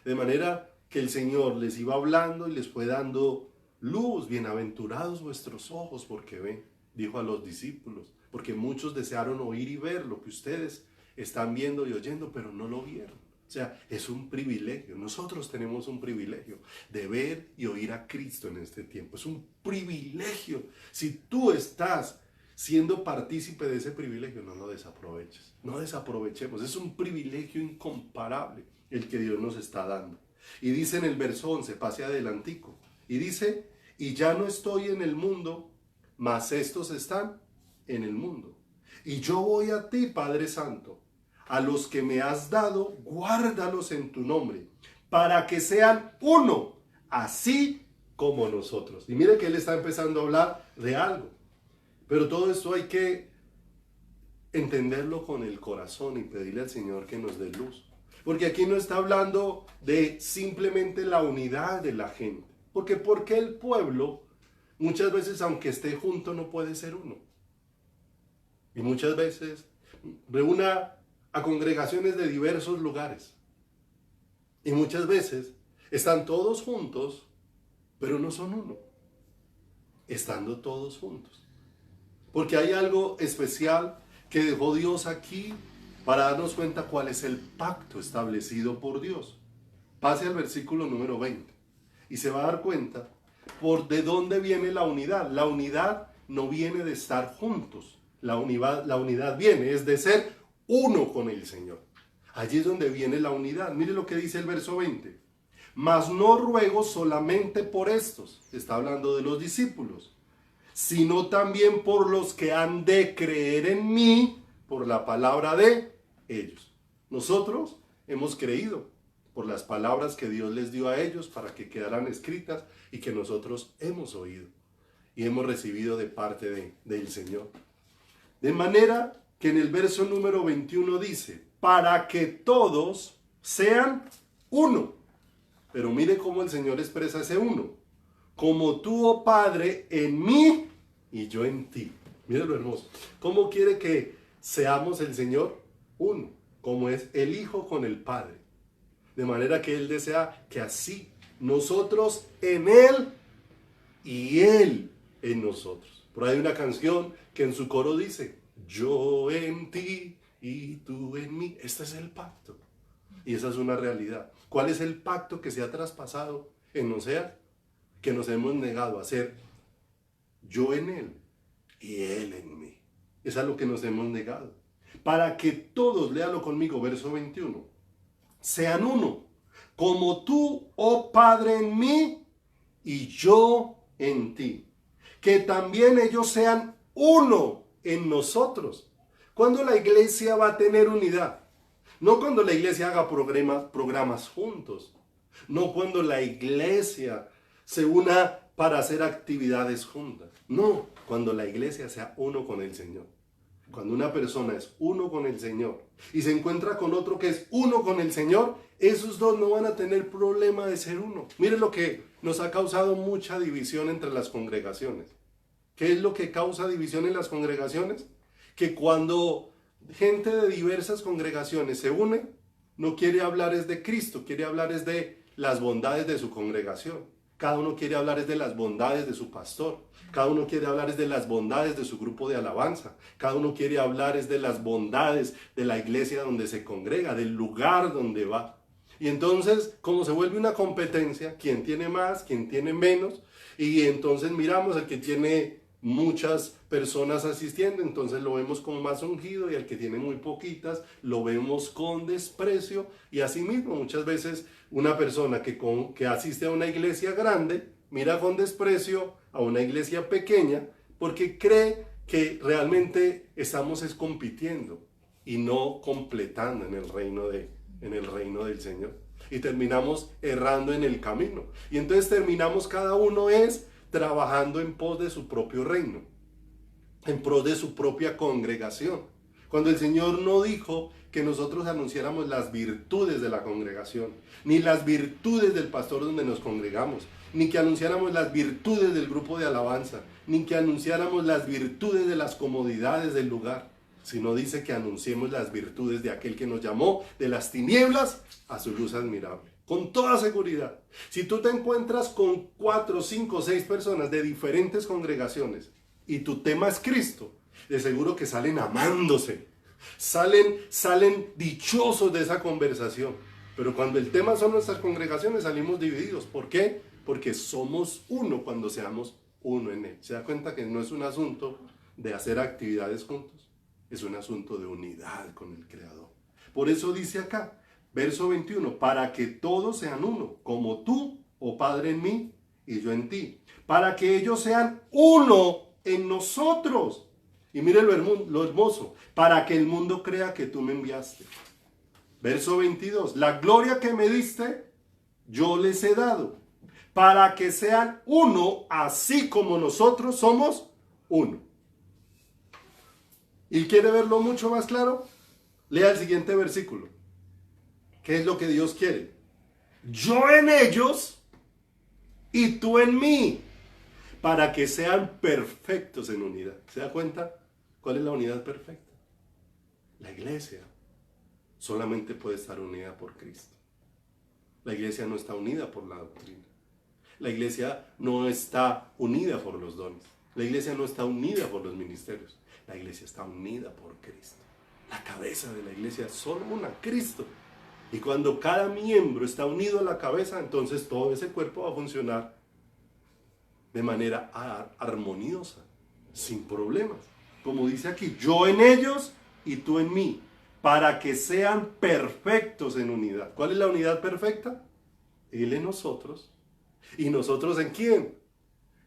De manera que el Señor les iba hablando y les fue dando luz. Bienaventurados vuestros ojos porque ven, dijo a los discípulos, porque muchos desearon oír y ver lo que ustedes están viendo y oyendo, pero no lo vieron. O sea, es un privilegio. Nosotros tenemos un privilegio de ver y oír a Cristo en este tiempo. Es un privilegio. Si tú estás siendo partícipe de ese privilegio, no lo desaproveches. No desaprovechemos. Es un privilegio incomparable el que Dios nos está dando. Y dice en el verso 11, pase adelantico, y dice, y ya no estoy en el mundo, mas estos están en el mundo. Y yo voy a ti, Padre Santo. A los que me has dado, guárdalos en tu nombre, para que sean uno, así como nosotros. Y mire que él está empezando a hablar de algo. Pero todo esto hay que entenderlo con el corazón y pedirle al Señor que nos dé luz. Porque aquí no está hablando de simplemente la unidad de la gente. Porque el pueblo, muchas veces, aunque esté junto, no puede ser uno. Y muchas veces reúna a congregaciones de diversos lugares. Y muchas veces están todos juntos, pero no son uno. Estando todos juntos. Porque hay algo especial que dejó Dios aquí para darnos cuenta cuál es el pacto establecido por Dios. Pase al versículo número 20 y se va a dar cuenta de dónde viene la unidad. La unidad no viene de estar juntos. La unidad viene, es de ser uno con el Señor. Allí es donde viene la unidad. Mire lo que dice el verso 20. Mas no ruego solamente por estos, está hablando de los discípulos, sino también por los que han de creer en mí por la palabra de ellos. Nosotros hemos creído por las palabras que Dios les dio a ellos para que quedaran escritas y que nosotros hemos oído y hemos recibido de parte del Señor. De manera que en el verso número 21 dice, para que todos sean uno. Pero mire cómo el Señor expresa ese uno. Como tú, oh Padre, en mí y yo en ti. Mire lo hermoso. ¿Cómo quiere que seamos el Señor? Uno. Como es el Hijo con el Padre. De manera que Él desea que así nosotros en Él y Él en nosotros. Por ahí hay una canción que en su coro dice, yo en ti y tú en mí. Este es el pacto. Y esa es una realidad. ¿Cuál es el pacto que se ha traspasado en Osea? Que nos hemos negado a hacer yo en Él y Él en mí. Es a lo que nos hemos negado. Para que todos, léalo conmigo, verso 21, sean uno, como tú, oh Padre, en mí y yo en ti. Que también ellos sean uno en nosotros. ¿Cuándo la iglesia va a tener unidad? No cuando la iglesia haga programas juntos. No cuando la iglesia se una para hacer actividades juntas. No, cuando la iglesia sea uno con el Señor. Cuando una persona es uno con el Señor y se encuentra con otro que es uno con el Señor, esos dos no van a tener problema de ser uno. Miren lo que nos ha causado mucha división entre las congregaciones. ¿Qué es lo que causa división en las congregaciones? Que cuando gente de diversas congregaciones se une, no quiere hablar es de Cristo, quiere hablar es de las bondades de su congregación. Cada uno quiere hablar es de las bondades de su pastor. Cada uno quiere hablar es de las bondades de su grupo de alabanza. Cada uno quiere hablar es de las bondades de la iglesia donde se congrega, del lugar donde va. Y entonces, como se vuelve una competencia, quién tiene más, quién tiene menos, y entonces miramos al que tiene muchas personas asistiendo, entonces lo vemos como más ungido, y al que tiene muy poquitas lo vemos con desprecio. Y asimismo muchas veces una persona que asiste a una iglesia grande mira con desprecio a una iglesia pequeña porque cree que realmente estamos compitiendo y no completando en el reino del Señor, y terminamos errando en el camino, y entonces terminamos cada uno trabajando en pos de su propio reino, en pos de su propia congregación, cuando el Señor no dijo que nosotros anunciáramos las virtudes de la congregación, ni las virtudes del pastor donde nos congregamos, ni que anunciáramos las virtudes del grupo de alabanza, ni que anunciáramos las virtudes de las comodidades del lugar, sino dice que anunciemos las virtudes de aquel que nos llamó de las tinieblas a su luz admirable. Con toda seguridad, si tú te encuentras con 4, 5, 6 personas de diferentes congregaciones y tu tema es Cristo, de seguro que salen amándose, salen dichosos de esa conversación. Pero cuando el tema son nuestras congregaciones, salimos divididos. ¿Por qué? Porque somos uno cuando seamos uno en Él. ¿Se da cuenta que no es un asunto de hacer actividades juntos? Es un asunto de unidad con el Creador. Por eso dice acá, verso 21, para que todos sean uno, como tú, oh Padre, en mí y yo en ti, para que ellos sean uno en nosotros. Y mire lo hermoso, para que el mundo crea que tú me enviaste. Verso 22, la gloria que me diste, yo les he dado, para que sean uno, así como nosotros somos uno. ¿Y quiere verlo mucho más claro? Lea el siguiente versículo. ¿Qué es lo que Dios quiere? Yo en ellos y tú en mí, para que sean perfectos en unidad. ¿Se da cuenta cuál es la unidad perfecta? La iglesia solamente puede estar unida por Cristo. La iglesia no está unida por la doctrina. La iglesia no está unida por los dones. La iglesia no está unida por los ministerios. La iglesia está unida por Cristo. La cabeza de la iglesia es solo una, Cristo. Y cuando cada miembro está unido a la cabeza, entonces todo ese cuerpo va a funcionar de manera armoniosa, sin problemas. Como dice aquí, yo en ellos y tú en mí, para que sean perfectos en unidad. ¿Cuál es la unidad perfecta? Él en nosotros. ¿Y nosotros en quién?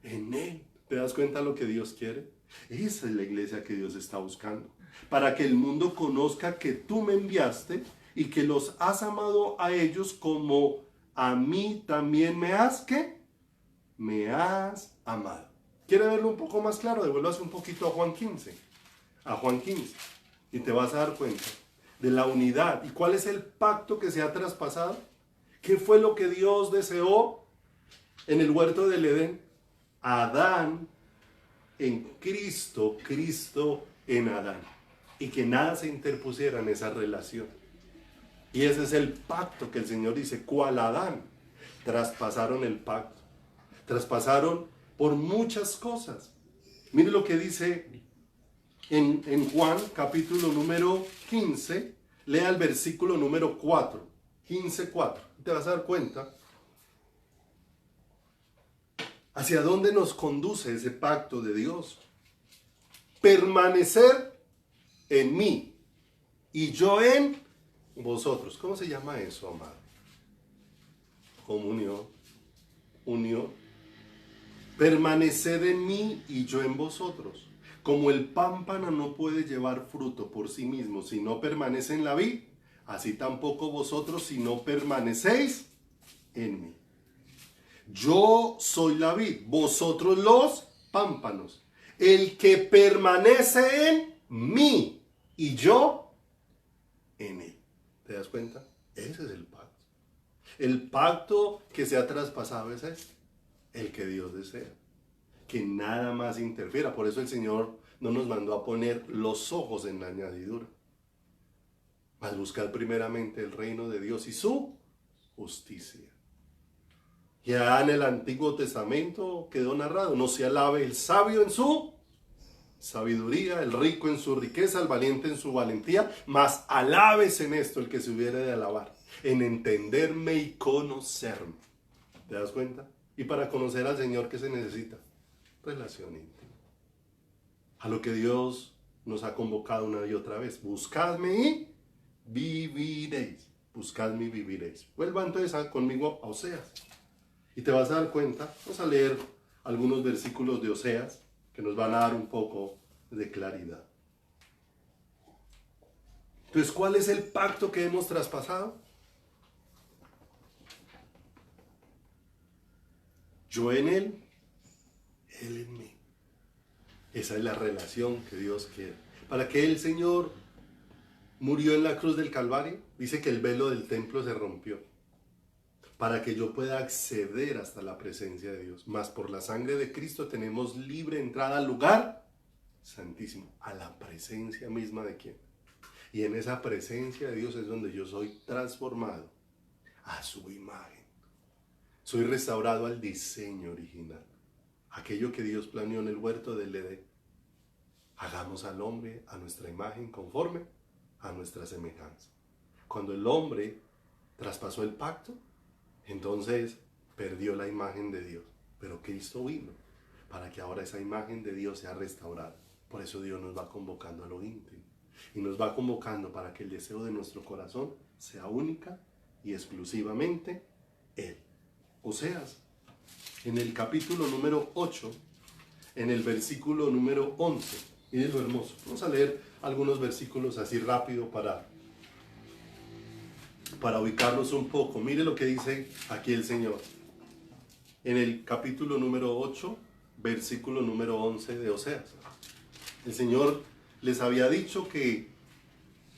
En Él. ¿Te das cuenta de lo que Dios quiere? Esa es la iglesia que Dios está buscando. Para que el mundo conozca que tú me enviaste y que los has amado a ellos como a mí también me has, ¿qué? Me has amado. ¿Quiere verlo un poco más claro? Devuélvase un poquito a Juan 15. A Juan 15. Y te vas a dar cuenta de la unidad. ¿Y cuál es el pacto que se ha traspasado? ¿Qué fue lo que Dios deseó en el huerto del Edén? Adán en Cristo, Cristo en Adán. Y que nada se interpusiera en esa relación. Y ese es el pacto que el Señor dice, ¿cuál Adán? Traspasaron el pacto. Traspasaron por muchas cosas. Mire lo que dice en Juan capítulo número 15. Lea el versículo número 4. 15:4. Te vas a dar cuenta hacia dónde nos conduce ese pacto de Dios. Permanecer en mí y yo en vosotros. ¿Cómo se llama eso, amado? Comunión, unión. Permaneced en mí y yo en vosotros. Como el pámpano no puede llevar fruto por sí mismo si no permanece en la vid, así tampoco vosotros si no permanecéis en mí. Yo soy la vid, vosotros los pámpanos. El que permanece en mí y yo en él. ¿Te das cuenta? Ese es el pacto. El pacto que se ha traspasado es este, el que Dios desea. Que nada más interfiera. Por eso el Señor no nos mandó a poner los ojos en la añadidura. Mas buscar primeramente el reino de Dios y su justicia. Ya en el Antiguo Testamento quedó narrado, no se alabe el sabio en su sabiduría, el rico en su riqueza, el valiente en su valentía, mas alabes en esto el que se hubiere de alabar, en entenderme y conocerme. ¿Te das cuenta? Y para conocer al Señor, ¿qué se necesita? Relación íntima. a lo que Dios nos ha convocado una y otra vez. Buscadme y viviréis. Buscadme y viviréis. Vuelva entonces conmigo a Oseas. Y te vas a dar cuenta, vamos a leer algunos versículos de Oseas que nos van a dar un poco de claridad. Entonces, ¿cuál es el pacto que hemos traspasado? Yo en Él, Él en mí. Esa es la relación que Dios quiere. ¿Para qué el Señor murió en la cruz del Calvario? Dice que el velo del templo se rompió. Para que yo pueda acceder hasta la presencia de Dios. Mas por la sangre de Cristo tenemos libre entrada al lugar santísimo, a la presencia misma de ¿quién? Y en esa presencia de Dios es donde yo soy transformado a su imagen. Soy restaurado al diseño original. Aquello que Dios planeó en el huerto del Edén. Hagamos al hombre a nuestra imagen conforme a nuestra semejanza. Cuando el hombre traspasó el pacto, entonces perdió la imagen de Dios. Pero Cristo vino para que ahora esa imagen de Dios sea restaurada. Por eso Dios nos va convocando a lo íntimo. Y nos va convocando para que el deseo de nuestro corazón sea única y exclusivamente Él. Oseas, en el capítulo número 8, en el versículo número 11. Miren lo hermoso. Vamos a leer algunos versículos así rápido para ubicarnos un poco. Mire lo que dice aquí el Señor. En el capítulo número 8, versículo número 11 de Oseas. El Señor les había dicho que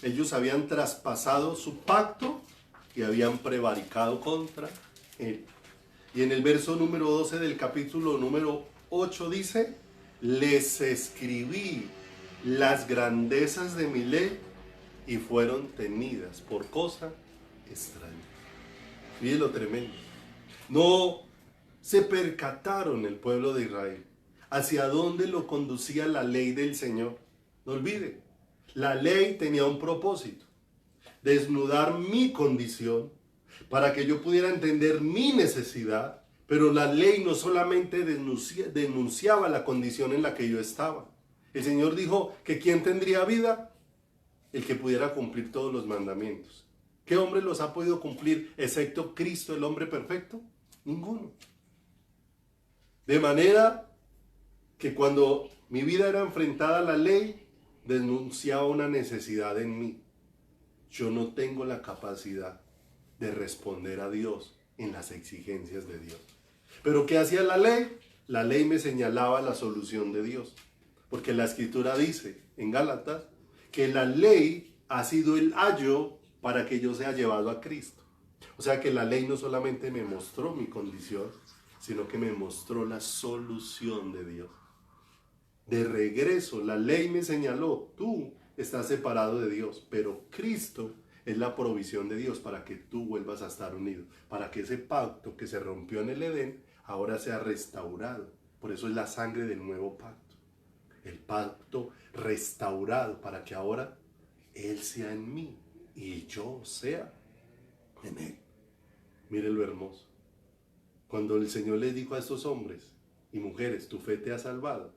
ellos habían traspasado su pacto y habían prevaricado contra Él. Y en el verso número 12 del capítulo número 8 dice: les escribí las grandezas de mi ley y fueron tenidas por cosa extraña. Miren lo tremendo. No se percataron el pueblo de Israel hacia dónde lo conducía la ley del Señor. No olvide, la ley tenía un propósito: desnudar mi condición para que yo pudiera entender mi necesidad. Pero la ley no solamente denunciaba la condición en la que yo estaba. El Señor dijo que ¿quién tendría vida? El que pudiera cumplir todos los mandamientos. ¿Qué hombre los ha podido cumplir excepto Cristo, el hombre perfecto? Ninguno. De manera que cuando mi vida era enfrentada a la ley, denunciaba una necesidad en mí. Yo no tengo la capacidad de responder a Dios en las exigencias de Dios. ¿Pero qué hacía la ley? La ley me señalaba la solución de Dios. Porque la Escritura dice en Gálatas que la ley ha sido el ayo para que yo sea llevado a Cristo. O sea que la ley no solamente me mostró mi condición, sino que me mostró la solución de Dios. De regreso, la ley me señaló: tú estás separado de Dios, pero Cristo es la provisión de Dios para que tú vuelvas a estar unido, para que ese pacto que se rompió en el Edén ahora sea restaurado. Por eso es la sangre del nuevo pacto. El pacto restaurado para que ahora Él sea en mí y yo sea en Él. Mire lo hermoso. Cuando el Señor les dijo a estos hombres y mujeres: tu fe te ha salvado,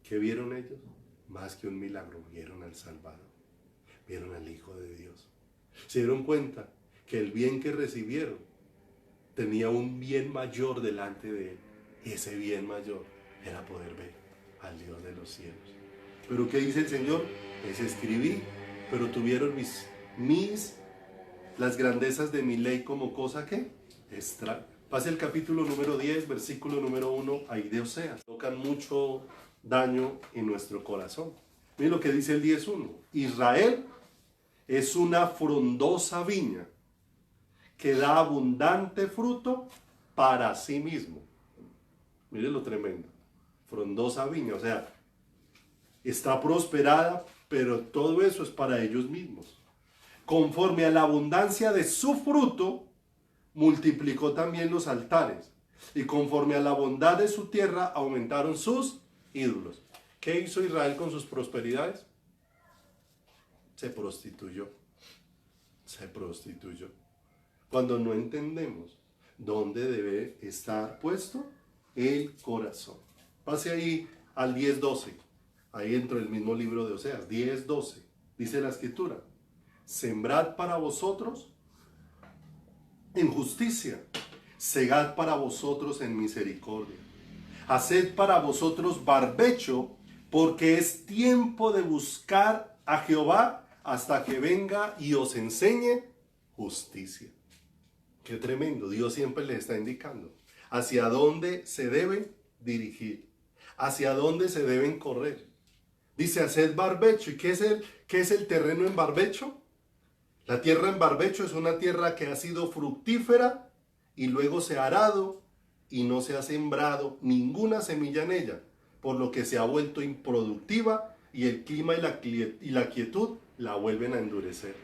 ¿qué vieron ellos? Más que un milagro, vieron al Salvador, vieron al Hijo de Dios. Se dieron cuenta que el bien que recibieron tenía un bien mayor delante de Él. Y ese bien mayor era poder ver al Dios de los cielos. Pero ¿qué dice el Señor? Les escribí, pero tuvieron las grandezas de mi ley como cosa que extraña. Pase el capítulo número 10, versículo número 1, ahí de Oseas. Tocan mucho daño en nuestro corazón. Miren lo que dice el 10.1. Israel es una frondosa viña que da abundante fruto para sí mismo. Miren lo tremendo. Frondosa viña, o sea, está prosperada, pero todo eso es para ellos mismos. Conforme a la abundancia de su fruto, multiplicó también los altares. Y conforme a la bondad de su tierra, aumentaron sus ídolos. ¿Qué hizo Israel con sus prosperidades? Se prostituyó. Se prostituyó. Cuando no entendemos dónde debe estar puesto el corazón. Pase ahí al 10.12. ahí dentro del mismo libro de Oseas, 10:12, dice la escritura: sembrad para vosotros en justicia, segad para vosotros en misericordia, haced para vosotros barbecho, porque es tiempo de buscar a Jehová hasta que venga y os enseñe justicia. Qué tremendo. Dios siempre les está indicando hacia dónde se deben dirigir, hacia dónde se deben correr. Dice: haced barbecho. ¿Y qué es el terreno en barbecho? La tierra en barbecho es una tierra que ha sido fructífera y luego se ha arado y no se ha sembrado ninguna semilla en ella, por lo que se ha vuelto improductiva y el clima y la quietud la vuelven a endurecer.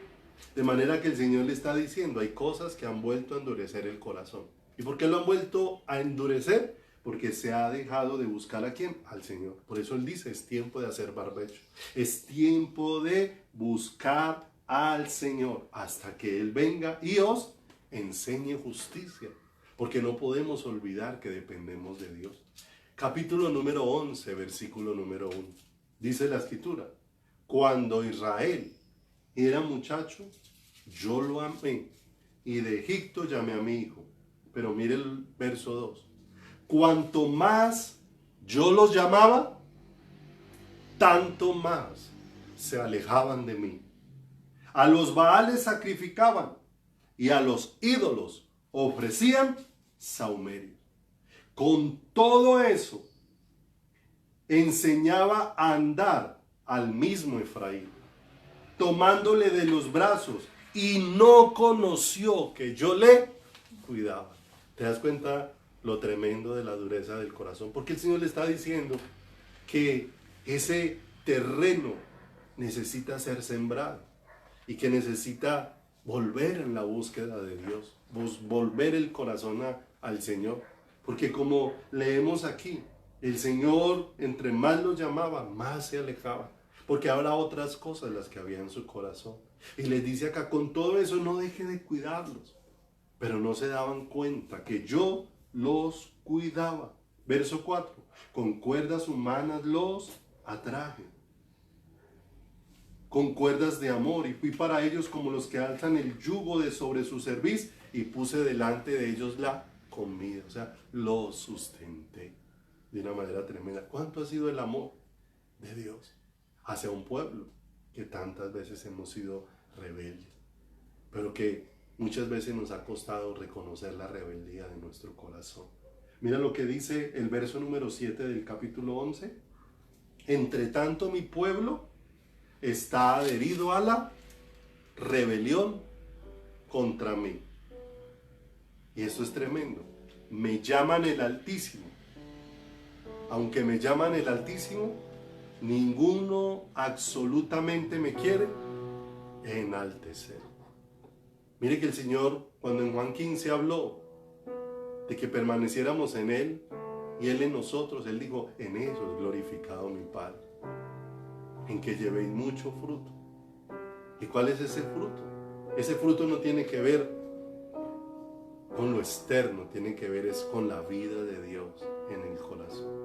De manera que el Señor le está diciendo: hay cosas que han vuelto a endurecer el corazón. ¿Y por qué lo han vuelto a endurecer? Porque se ha dejado de buscar ¿a quién? Al Señor. Por eso Él dice: es tiempo de hacer barbecho. Es tiempo de buscar al Señor hasta que Él venga y os enseñe justicia. Porque no podemos olvidar que dependemos de Dios. Capítulo número 11, versículo número 1. Dice la escritura: cuando Israel era muchacho, yo lo amé, y de Egipto llamé a mi hijo. Pero mire el verso 2. Cuanto más yo los llamaba, tanto más se alejaban de mí. A los Baales sacrificaban y a los ídolos ofrecían sahumerio. Con todo eso, enseñaba a andar al mismo Efraín, tomándole de los brazos, y no conoció que yo le cuidaba. ¿Te das cuenta lo tremendo de la dureza del corazón? Porque el Señor le está diciendo que ese terreno necesita ser sembrado y que necesita volver en la búsqueda de Dios, volver el corazón al Señor. Porque como leemos aquí, el Señor, entre más lo llamaba, más se alejaba. Porque habrá otras cosas las que había en su corazón. Y les dice acá: con todo eso no deje de cuidarlos. Pero no se daban cuenta que yo los cuidaba. Verso 4. Con cuerdas humanas los atraje, con cuerdas de amor, y fui para ellos como los que alzan el yugo de sobre su cerviz, y puse delante de ellos la comida. O sea, los sustenté de una manera tremenda. ¿Cuánto ha sido el amor de Dios hacia un pueblo que tantas veces hemos sido rebeldes, pero que muchas veces nos ha costado reconocer la rebeldía de nuestro corazón? Mira lo que dice el verso número 7 del capítulo 11. Entre tanto, mi pueblo está adherido a la rebelión contra mí. Y esto es tremendo. Me llaman el Altísimo. Aunque me llaman el Altísimo, ninguno absolutamente me quiere enaltecer. Mire que el Señor, cuando en Juan 15 habló de que permaneciéramos en Él y Él en nosotros, Él dijo: en eso es glorificado mi Padre, en que llevéis mucho fruto. ¿Y cuál es ese fruto? Ese fruto no tiene que ver con lo externo, tiene que ver es con la vida de Dios en el corazón.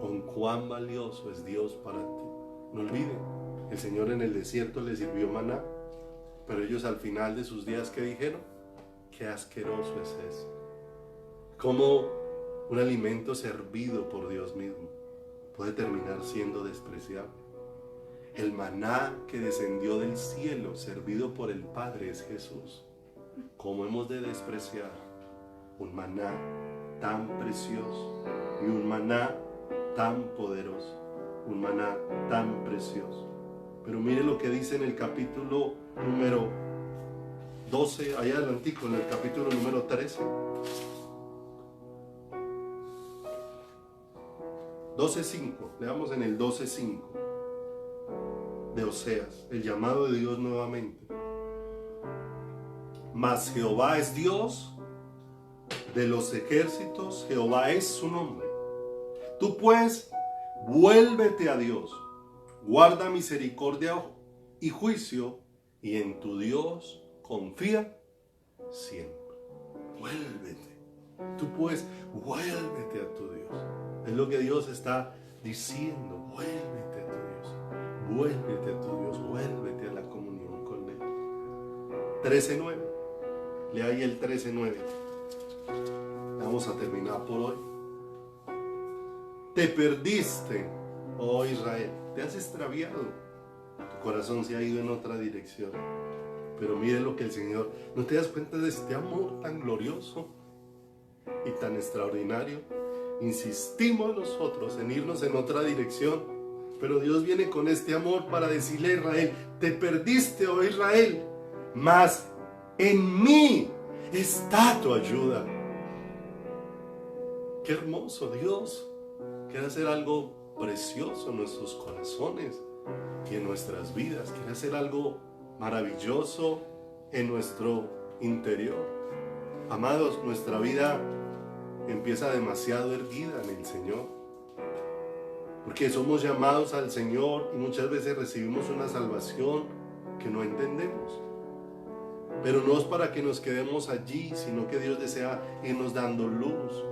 Con cuán valioso es Dios para ti. No olviden, el Señor en el desierto les sirvió maná, pero ellos al final de sus días, ¿qué dijeron? Qué asqueroso es eso. Como un alimento servido por Dios mismo puede terminar siendo despreciable. El maná que descendió del cielo, servido por el Padre, es Jesús. ¿Cómo hemos de despreciar un maná tan precioso y un maná tan poderoso, un maná tan precioso? Pero mire lo que dice en el capítulo número 12, allá adelantico, en el capítulo número 13. 12:5, leamos en el 12:5 de Oseas, el llamado de Dios nuevamente. Mas Jehová es Dios de los ejércitos, Jehová es su nombre. Tú pues, vuélvete a Dios, guarda misericordia y juicio, y en tu Dios confía siempre. Vuélvete. Tú pues, vuélvete a tu Dios. Es lo que Dios está diciendo: vuélvete a Vuélvete a tu Dios, vuélvete a la comunión con Él. 13:9. Lea ahí el 13:9. Vamos a terminar por hoy. Te perdiste, oh Israel, te has extraviado. Tu corazón se ha ido en otra dirección. Pero mire lo que el Señor, ¿no te das cuenta de este amor tan glorioso y tan extraordinario? Insistimos nosotros en irnos en otra dirección, pero Dios viene con este amor para decirle a Israel: te perdiste, oh Israel, mas en mí está tu ayuda. Qué hermoso. Dios quiere hacer algo precioso en nuestros corazones y en nuestras vidas. Quiere hacer algo maravilloso en nuestro interior. Amados, nuestra vida empieza demasiado erguida en el Señor, porque somos llamados al Señor y muchas veces recibimos una salvación que no entendemos. Pero no es para que nos quedemos allí, sino que Dios desea irnos dando luz.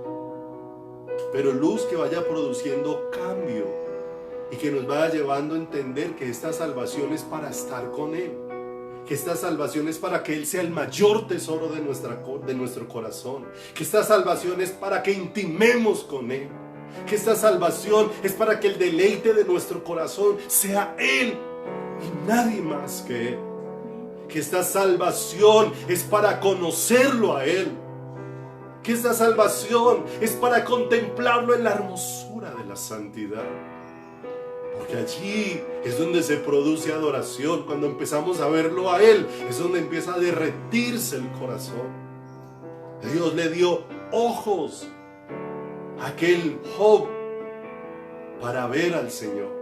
Pero luz que vaya produciendo cambio y que nos vaya llevando a entender que esta salvación es para estar con Él. Que esta salvación es para que Él sea el mayor tesoro de nuestro corazón. Que esta salvación es para que intimemos con Él. Que esta salvación es para que el deleite de nuestro corazón sea Él y nadie más que Él. Que esta salvación es para conocerlo a Él. Que esta salvación es para contemplarlo en la hermosura de la santidad. Porque allí es donde se produce adoración. Cuando empezamos a verlo a Él, es donde empieza a derretirse el corazón. Dios le dio ojos a aquel Job para ver al Señor.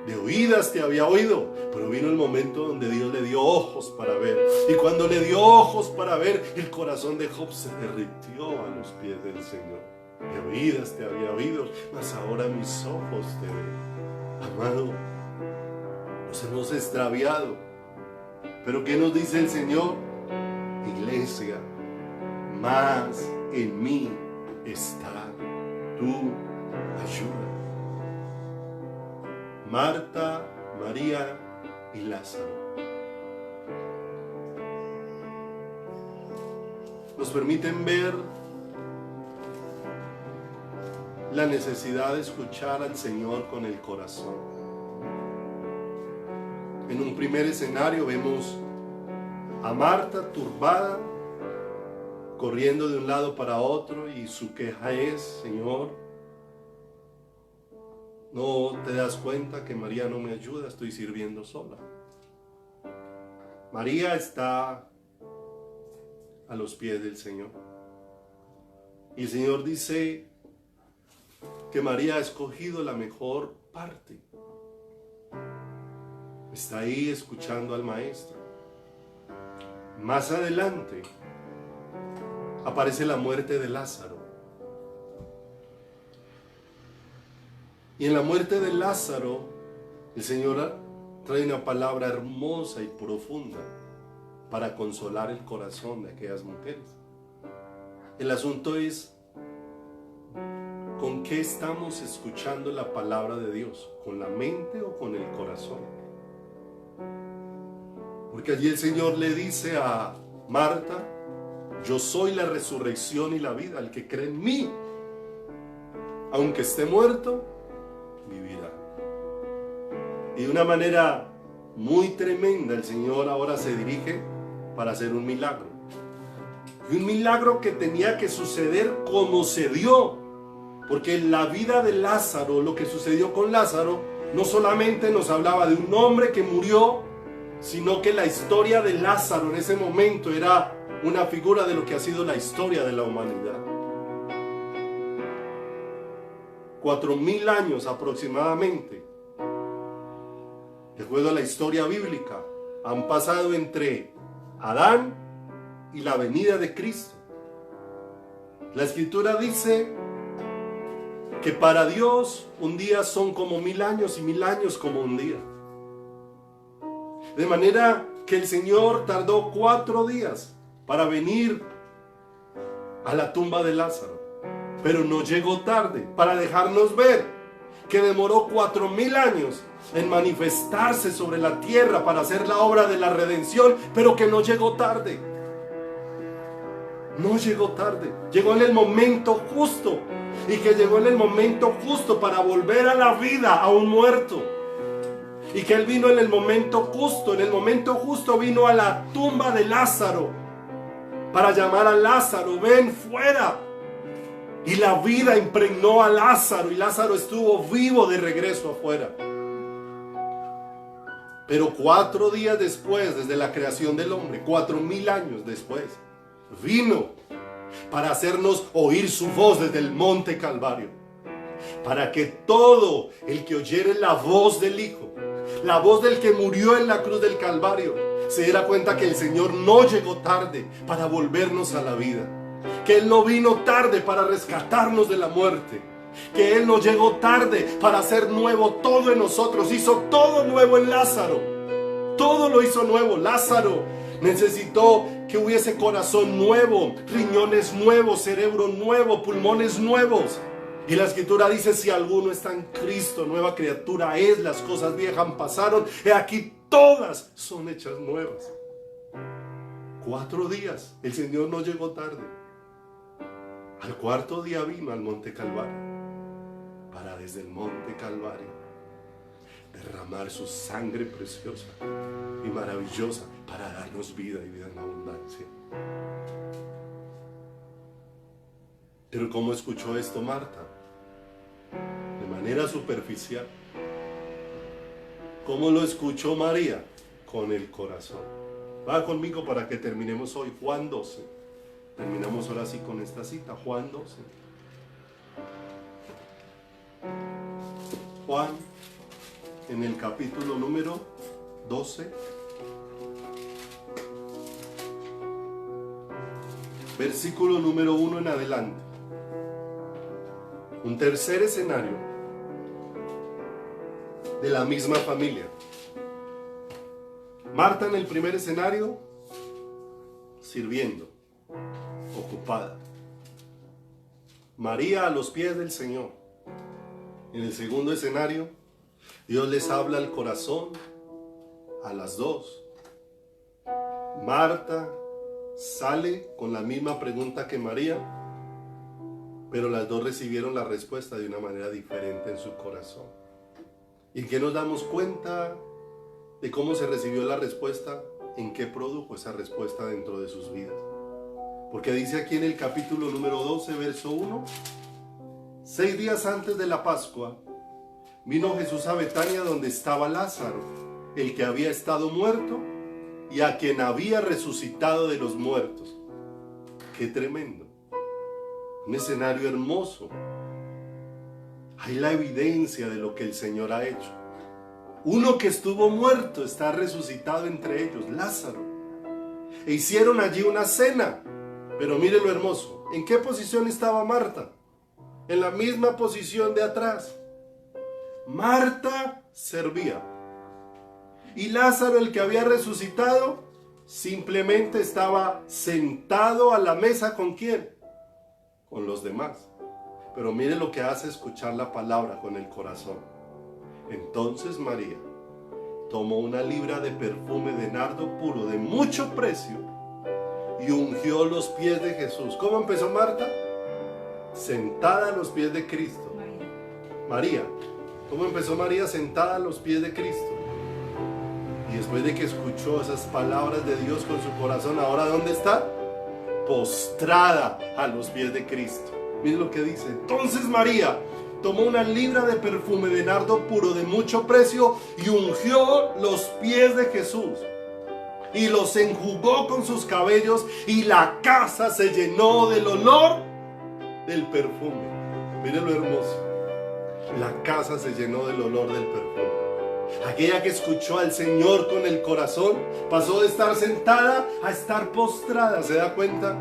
De oídas te había oído, pero vino el momento donde Dios le dio ojos para ver. Y cuando le dio ojos para ver, el corazón de Job se derritió a los pies del Señor. De oídas te había oído, mas ahora mis ojos te ven. Amado, nos hemos extraviado. Pero ¿qué nos dice el Señor? Iglesia, más en mí está tu ayuda. Marta, María y Lázaro nos permiten ver la necesidad de escuchar al Señor con el corazón. En un primer escenario vemos a Marta turbada, corriendo de un lado para otro, y su queja es: Señor, ¿no te das cuenta que María no me ayuda? Estoy sirviendo sola. María está a los pies del Señor. Y el Señor dice que María ha escogido la mejor parte. Está ahí escuchando al Maestro. Más adelante aparece la muerte de Lázaro. Y en la muerte de Lázaro, el Señor trae una palabra hermosa y profunda para consolar el corazón de aquellas mujeres. El asunto es: ¿con qué estamos escuchando la palabra de Dios? ¿Con la mente o con el corazón? Porque allí el Señor le dice a Marta: yo soy la resurrección y la vida. El que cree en mí, aunque esté muerto, vivirá. Y de una manera muy tremenda, el Señor ahora se dirige para hacer un milagro. Y un milagro que tenía que suceder como se dio. Porque en la vida de Lázaro, lo que sucedió con Lázaro, no solamente nos hablaba de un hombre que murió, sino que la historia de Lázaro en ese momento era una figura de lo que ha sido la historia de la humanidad. 4000 años aproximadamente, de acuerdo a la historia bíblica, han pasado entre Adán y la venida de Cristo. La Escritura dice que para Dios un día son como 1000 años y 1000 años como un día. De manera que el Señor tardó 4 días para venir a la tumba de Lázaro. Pero no llegó tarde para dejarnos ver que demoró 4000 años en manifestarse sobre la tierra para hacer la obra de la redención, pero que no llegó tarde. No llegó tarde, llegó en el momento justo, y que llegó en el momento justo para volver a la vida a un muerto, y que Él vino en el momento justo vino a la tumba de Lázaro para llamar a Lázaro: ven fuera. Y la vida impregnó a Lázaro, y Lázaro estuvo vivo de regreso afuera. Pero 4 días después, desde la creación del hombre, 4000 años después, vino para hacernos oír su voz desde el monte Calvario, para que todo el que oyere la voz del Hijo, la voz del que murió en la cruz del Calvario, se diera cuenta que el Señor no llegó tarde para volvernos a la vida, que Él no vino tarde para rescatarnos de la muerte, que Él no llegó tarde para hacer nuevo todo en nosotros. Hizo todo nuevo en Lázaro, todo lo hizo nuevo. Lázaro necesitó que hubiese corazón nuevo, riñones nuevos, cerebro nuevo, pulmones nuevos. Y la Escritura dice: si alguno está en Cristo, nueva criatura es, las cosas viejas pasaron, he aquí todas son hechas nuevas. 4 días, el Señor no llegó tarde. Al 4º día vino al monte Calvario, para desde el monte Calvario derramar su sangre preciosa y maravillosa para darnos vida y vida en abundancia. Pero ¿cómo escuchó esto Marta? De manera superficial. ¿Cómo lo escuchó María? Con el corazón. Va conmigo para que terminemos hoy. Juan 12. Terminamos ahora sí con esta cita. Juan 12. Juan, en el capítulo número 12, versículo número 1 en adelante. Un tercer escenario de la misma familia. Marta en el primer escenario, sirviendo, ocupada. María a los pies del Señor. En el segundo escenario, Dios les habla al corazón a las dos. Marta sale con la misma pregunta que María, pero las dos recibieron la respuesta de una manera diferente en su corazón. ¿Y en qué nos damos cuenta de cómo se recibió la respuesta? ¿En qué produjo esa respuesta dentro de sus vidas? Porque dice aquí en el capítulo número 12, verso 1: 6 días antes de la Pascua, vino Jesús a Betania, donde estaba Lázaro, el que había estado muerto y a quien había resucitado de los muertos. ¡Qué tremendo! Un escenario hermoso. Hay la evidencia de lo que el Señor ha hecho. Uno que estuvo muerto está resucitado entre ellos, Lázaro. E hicieron allí una cena. Pero mire lo hermoso. ¿En qué posición estaba Marta? En la misma posición de atrás. Marta servía. Y Lázaro, el que había resucitado, simplemente estaba sentado a la mesa. ¿Con quién? Con los demás. Pero mire lo que hace escuchar la palabra con el corazón. Entonces María tomó una libra de perfume de nardo puro de mucho precio y ungió los pies de Jesús. ¿Cómo empezó Marta? Sentada a los pies de Cristo. María. ¿Cómo empezó María? Sentada a los pies de Cristo. Y después de que escuchó esas palabras de Dios con su corazón, ¿ahora dónde está? Postrada a los pies de Cristo. Miren lo que dice. Entonces María tomó una libra de perfume de nardo puro de mucho precio y ungió los pies de Jesús y los enjugó con sus cabellos, y la casa se llenó del olor del perfume. Miren lo hermoso. La casa se llenó del olor del perfume. Aquella que escuchó al Señor con el corazón pasó de estar sentada a estar postrada. ¿Se da cuenta?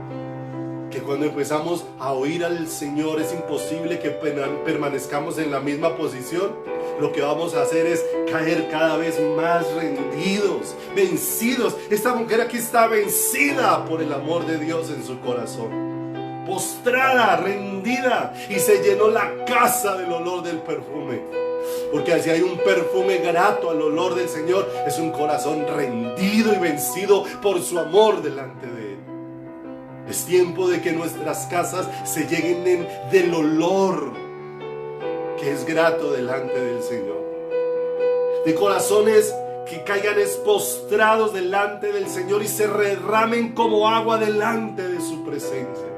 Que cuando empezamos a oír al Señor es imposible que permanezcamos en la misma posición. Lo que vamos a hacer es caer cada vez más rendidos, vencidos. Esta mujer aquí está vencida por el amor de Dios en su corazón, postrada, rendida, y se llenó la casa del olor del perfume. Porque si hay un perfume grato al olor del Señor, es un corazón rendido y vencido por su amor delante de Él. Es tiempo de que nuestras casas se llenen del olor que es grato delante del Señor. De corazones que caigan postrados delante del Señor y se derramen como agua delante de su presencia.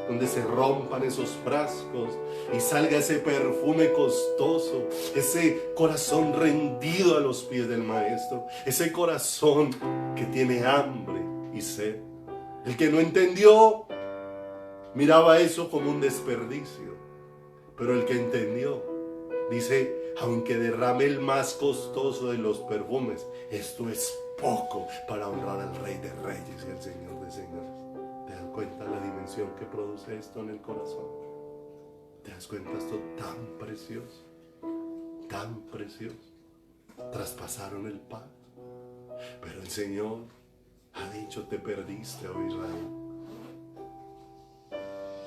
Donde se rompan esos frascos y salga ese perfume costoso, ese corazón rendido a los pies del Maestro, ese corazón que tiene hambre y sed. El que no entendió miraba eso como un desperdicio, pero el que entendió dice: aunque derrame el más costoso de los perfumes, esto es poco para honrar al Rey de Reyes y al Señor de Señores. ¿Te das cuenta la dimensión que produce esto en el corazón? ¿Te das cuenta esto tan precioso? Tan precioso. Traspasaron el pacto, pero el Señor ha dicho: te perdiste, oh Israel,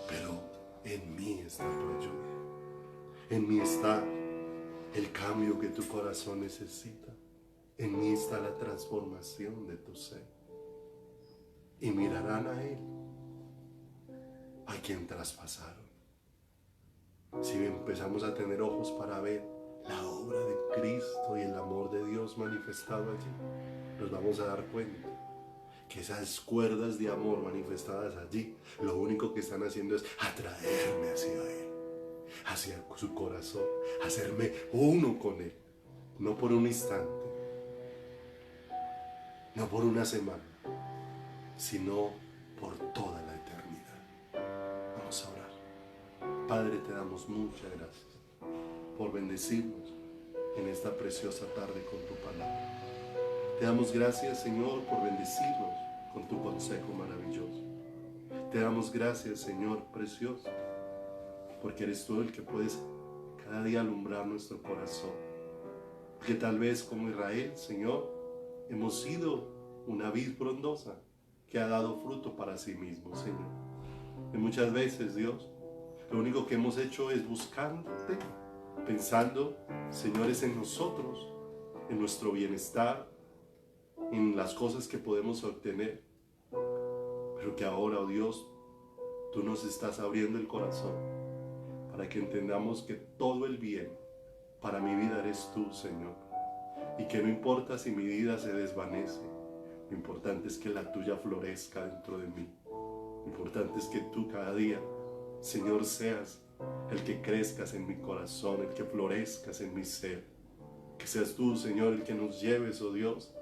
pero en mí está tu ayuda. En mí está el cambio que tu corazón necesita. En mí está la transformación de tu ser. Y mirarán a Él, a quien traspasaron. Si empezamos a tener ojos para ver la obra de Cristo y el amor de Dios manifestado allí, nos vamos a dar cuenta que esas cuerdas de amor manifestadas allí, lo único que están haciendo es atraerme hacia Él, hacia su corazón, hacerme uno con Él, no por un instante, no por una semana, sino por toda la eternidad. Vamos a orar. Padre, te damos muchas gracias por bendecirnos en esta preciosa tarde con tu palabra. Te damos gracias, Señor, por bendecirnos con tu consejo maravilloso. Te damos gracias, Señor precioso, porque eres tú el que puedes cada día alumbrar nuestro corazón. Porque tal vez como Israel, Señor, hemos sido una vid frondosa que ha dado fruto para sí mismo, Señor. Y muchas veces, Dios, lo único que hemos hecho es buscándote, pensando, señores, en nosotros, en nuestro bienestar, en las cosas que podemos obtener. Pero que ahora, oh Dios, tú nos estás abriendo el corazón para que entendamos que todo el bien para mi vida eres tú, Señor. Y que no importa si mi vida se desvanece, lo importante es que la tuya florezca dentro de mí. Lo importante es que tú cada día, Señor, seas el que crezcas en mi corazón, el que florezcas en mi ser. Que seas tú, Señor, el que nos lleves, oh Dios,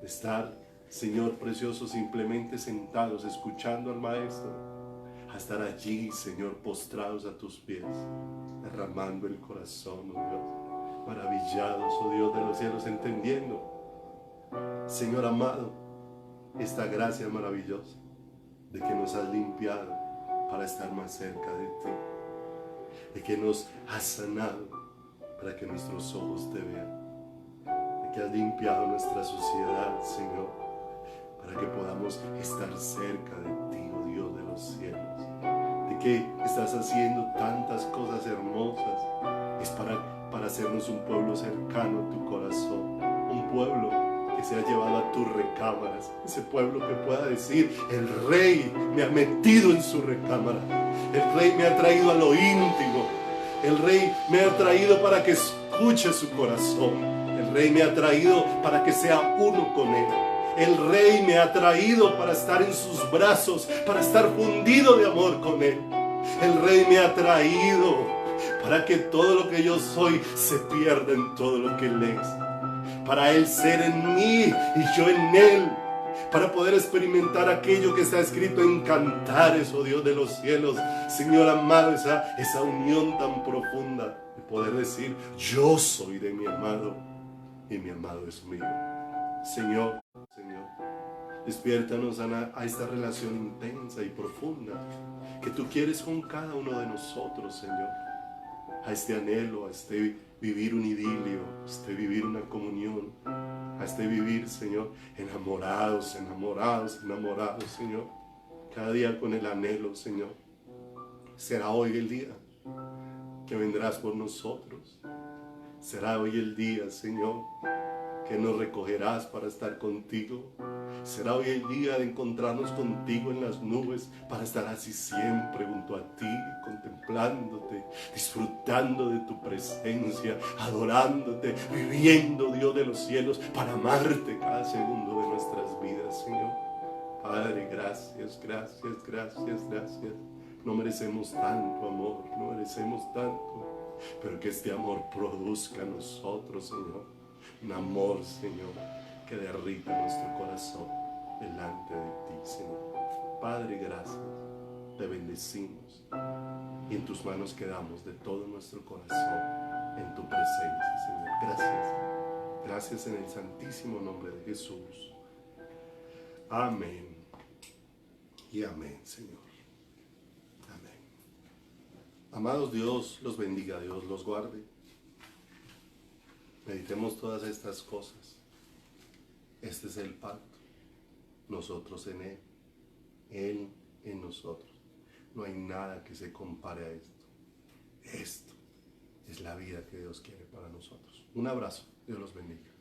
de estar, Señor precioso, simplemente sentados, escuchando al Maestro, a estar allí, Señor, postrados a tus pies, derramando el corazón, oh Dios, maravillados, oh Dios de los cielos, entendiendo, Señor amado, esta gracia maravillosa de que nos has limpiado para estar más cerca de ti, de que nos has sanado para que nuestros ojos te vean, de que has limpiado nuestra suciedad, Señor, para que podamos estar cerca de ti, oh Dios de los cielos, de que estás haciendo tantas cosas hermosas, es para hacernos un pueblo cercano a tu corazón, un pueblo que se ha llevado a tus recámaras, ese pueblo que pueda decir: el Rey me ha metido en su recámara, el Rey me ha traído a lo íntimo, el Rey me ha traído para que escuche su corazón, el Rey me ha traído para que sea uno con Él, el Rey me ha traído para estar en sus brazos, para estar fundido de amor con Él, el Rey me ha traído para que todo lo que yo soy se pierda en todo lo que Él es, para Él ser en mí y yo en Él, para poder experimentar aquello que está escrito en Cantares, oh Dios de los cielos, Señor amado, esa unión tan profunda de poder decir: yo soy de mi amado y mi amado es mío. Señor, despiértanos a esta relación intensa y profunda que tú quieres con cada uno de nosotros, Señor, a este anhelo, a este vivir un idilio, a este vivir una comunión, a este vivir, Señor, enamorados, Señor, cada día con el anhelo, Señor, Será hoy el día que vendrás por nosotros. Será hoy el día, Señor, que nos recogerás para estar contigo. Será hoy el día de encontrarnos contigo en las nubes para estar así siempre junto a ti, contemplándote, disfrutando de tu presencia, adorándote, viviendo, Dios de los cielos, para amarte cada segundo de nuestras vidas, Señor. Padre, gracias, gracias, gracias, gracias. No merecemos tanto amor, no merecemos tanto, pero que este amor produzca en nosotros, Señor, un amor, Señor, que derrita nuestro corazón delante de ti, Señor. Padre, gracias, te bendecimos y en tus manos quedamos de todo nuestro corazón en tu presencia, Señor. Gracias, gracias en el santísimo nombre de Jesús. Amén y amén, Señor. Amén. Amados, Dios los bendiga, Dios los guarde. Meditemos todas estas cosas. Este es el pacto. Nosotros en Él en nosotros. No hay nada que se compare a esto. Esto es la vida que Dios quiere para nosotros. Un abrazo. Dios los bendiga.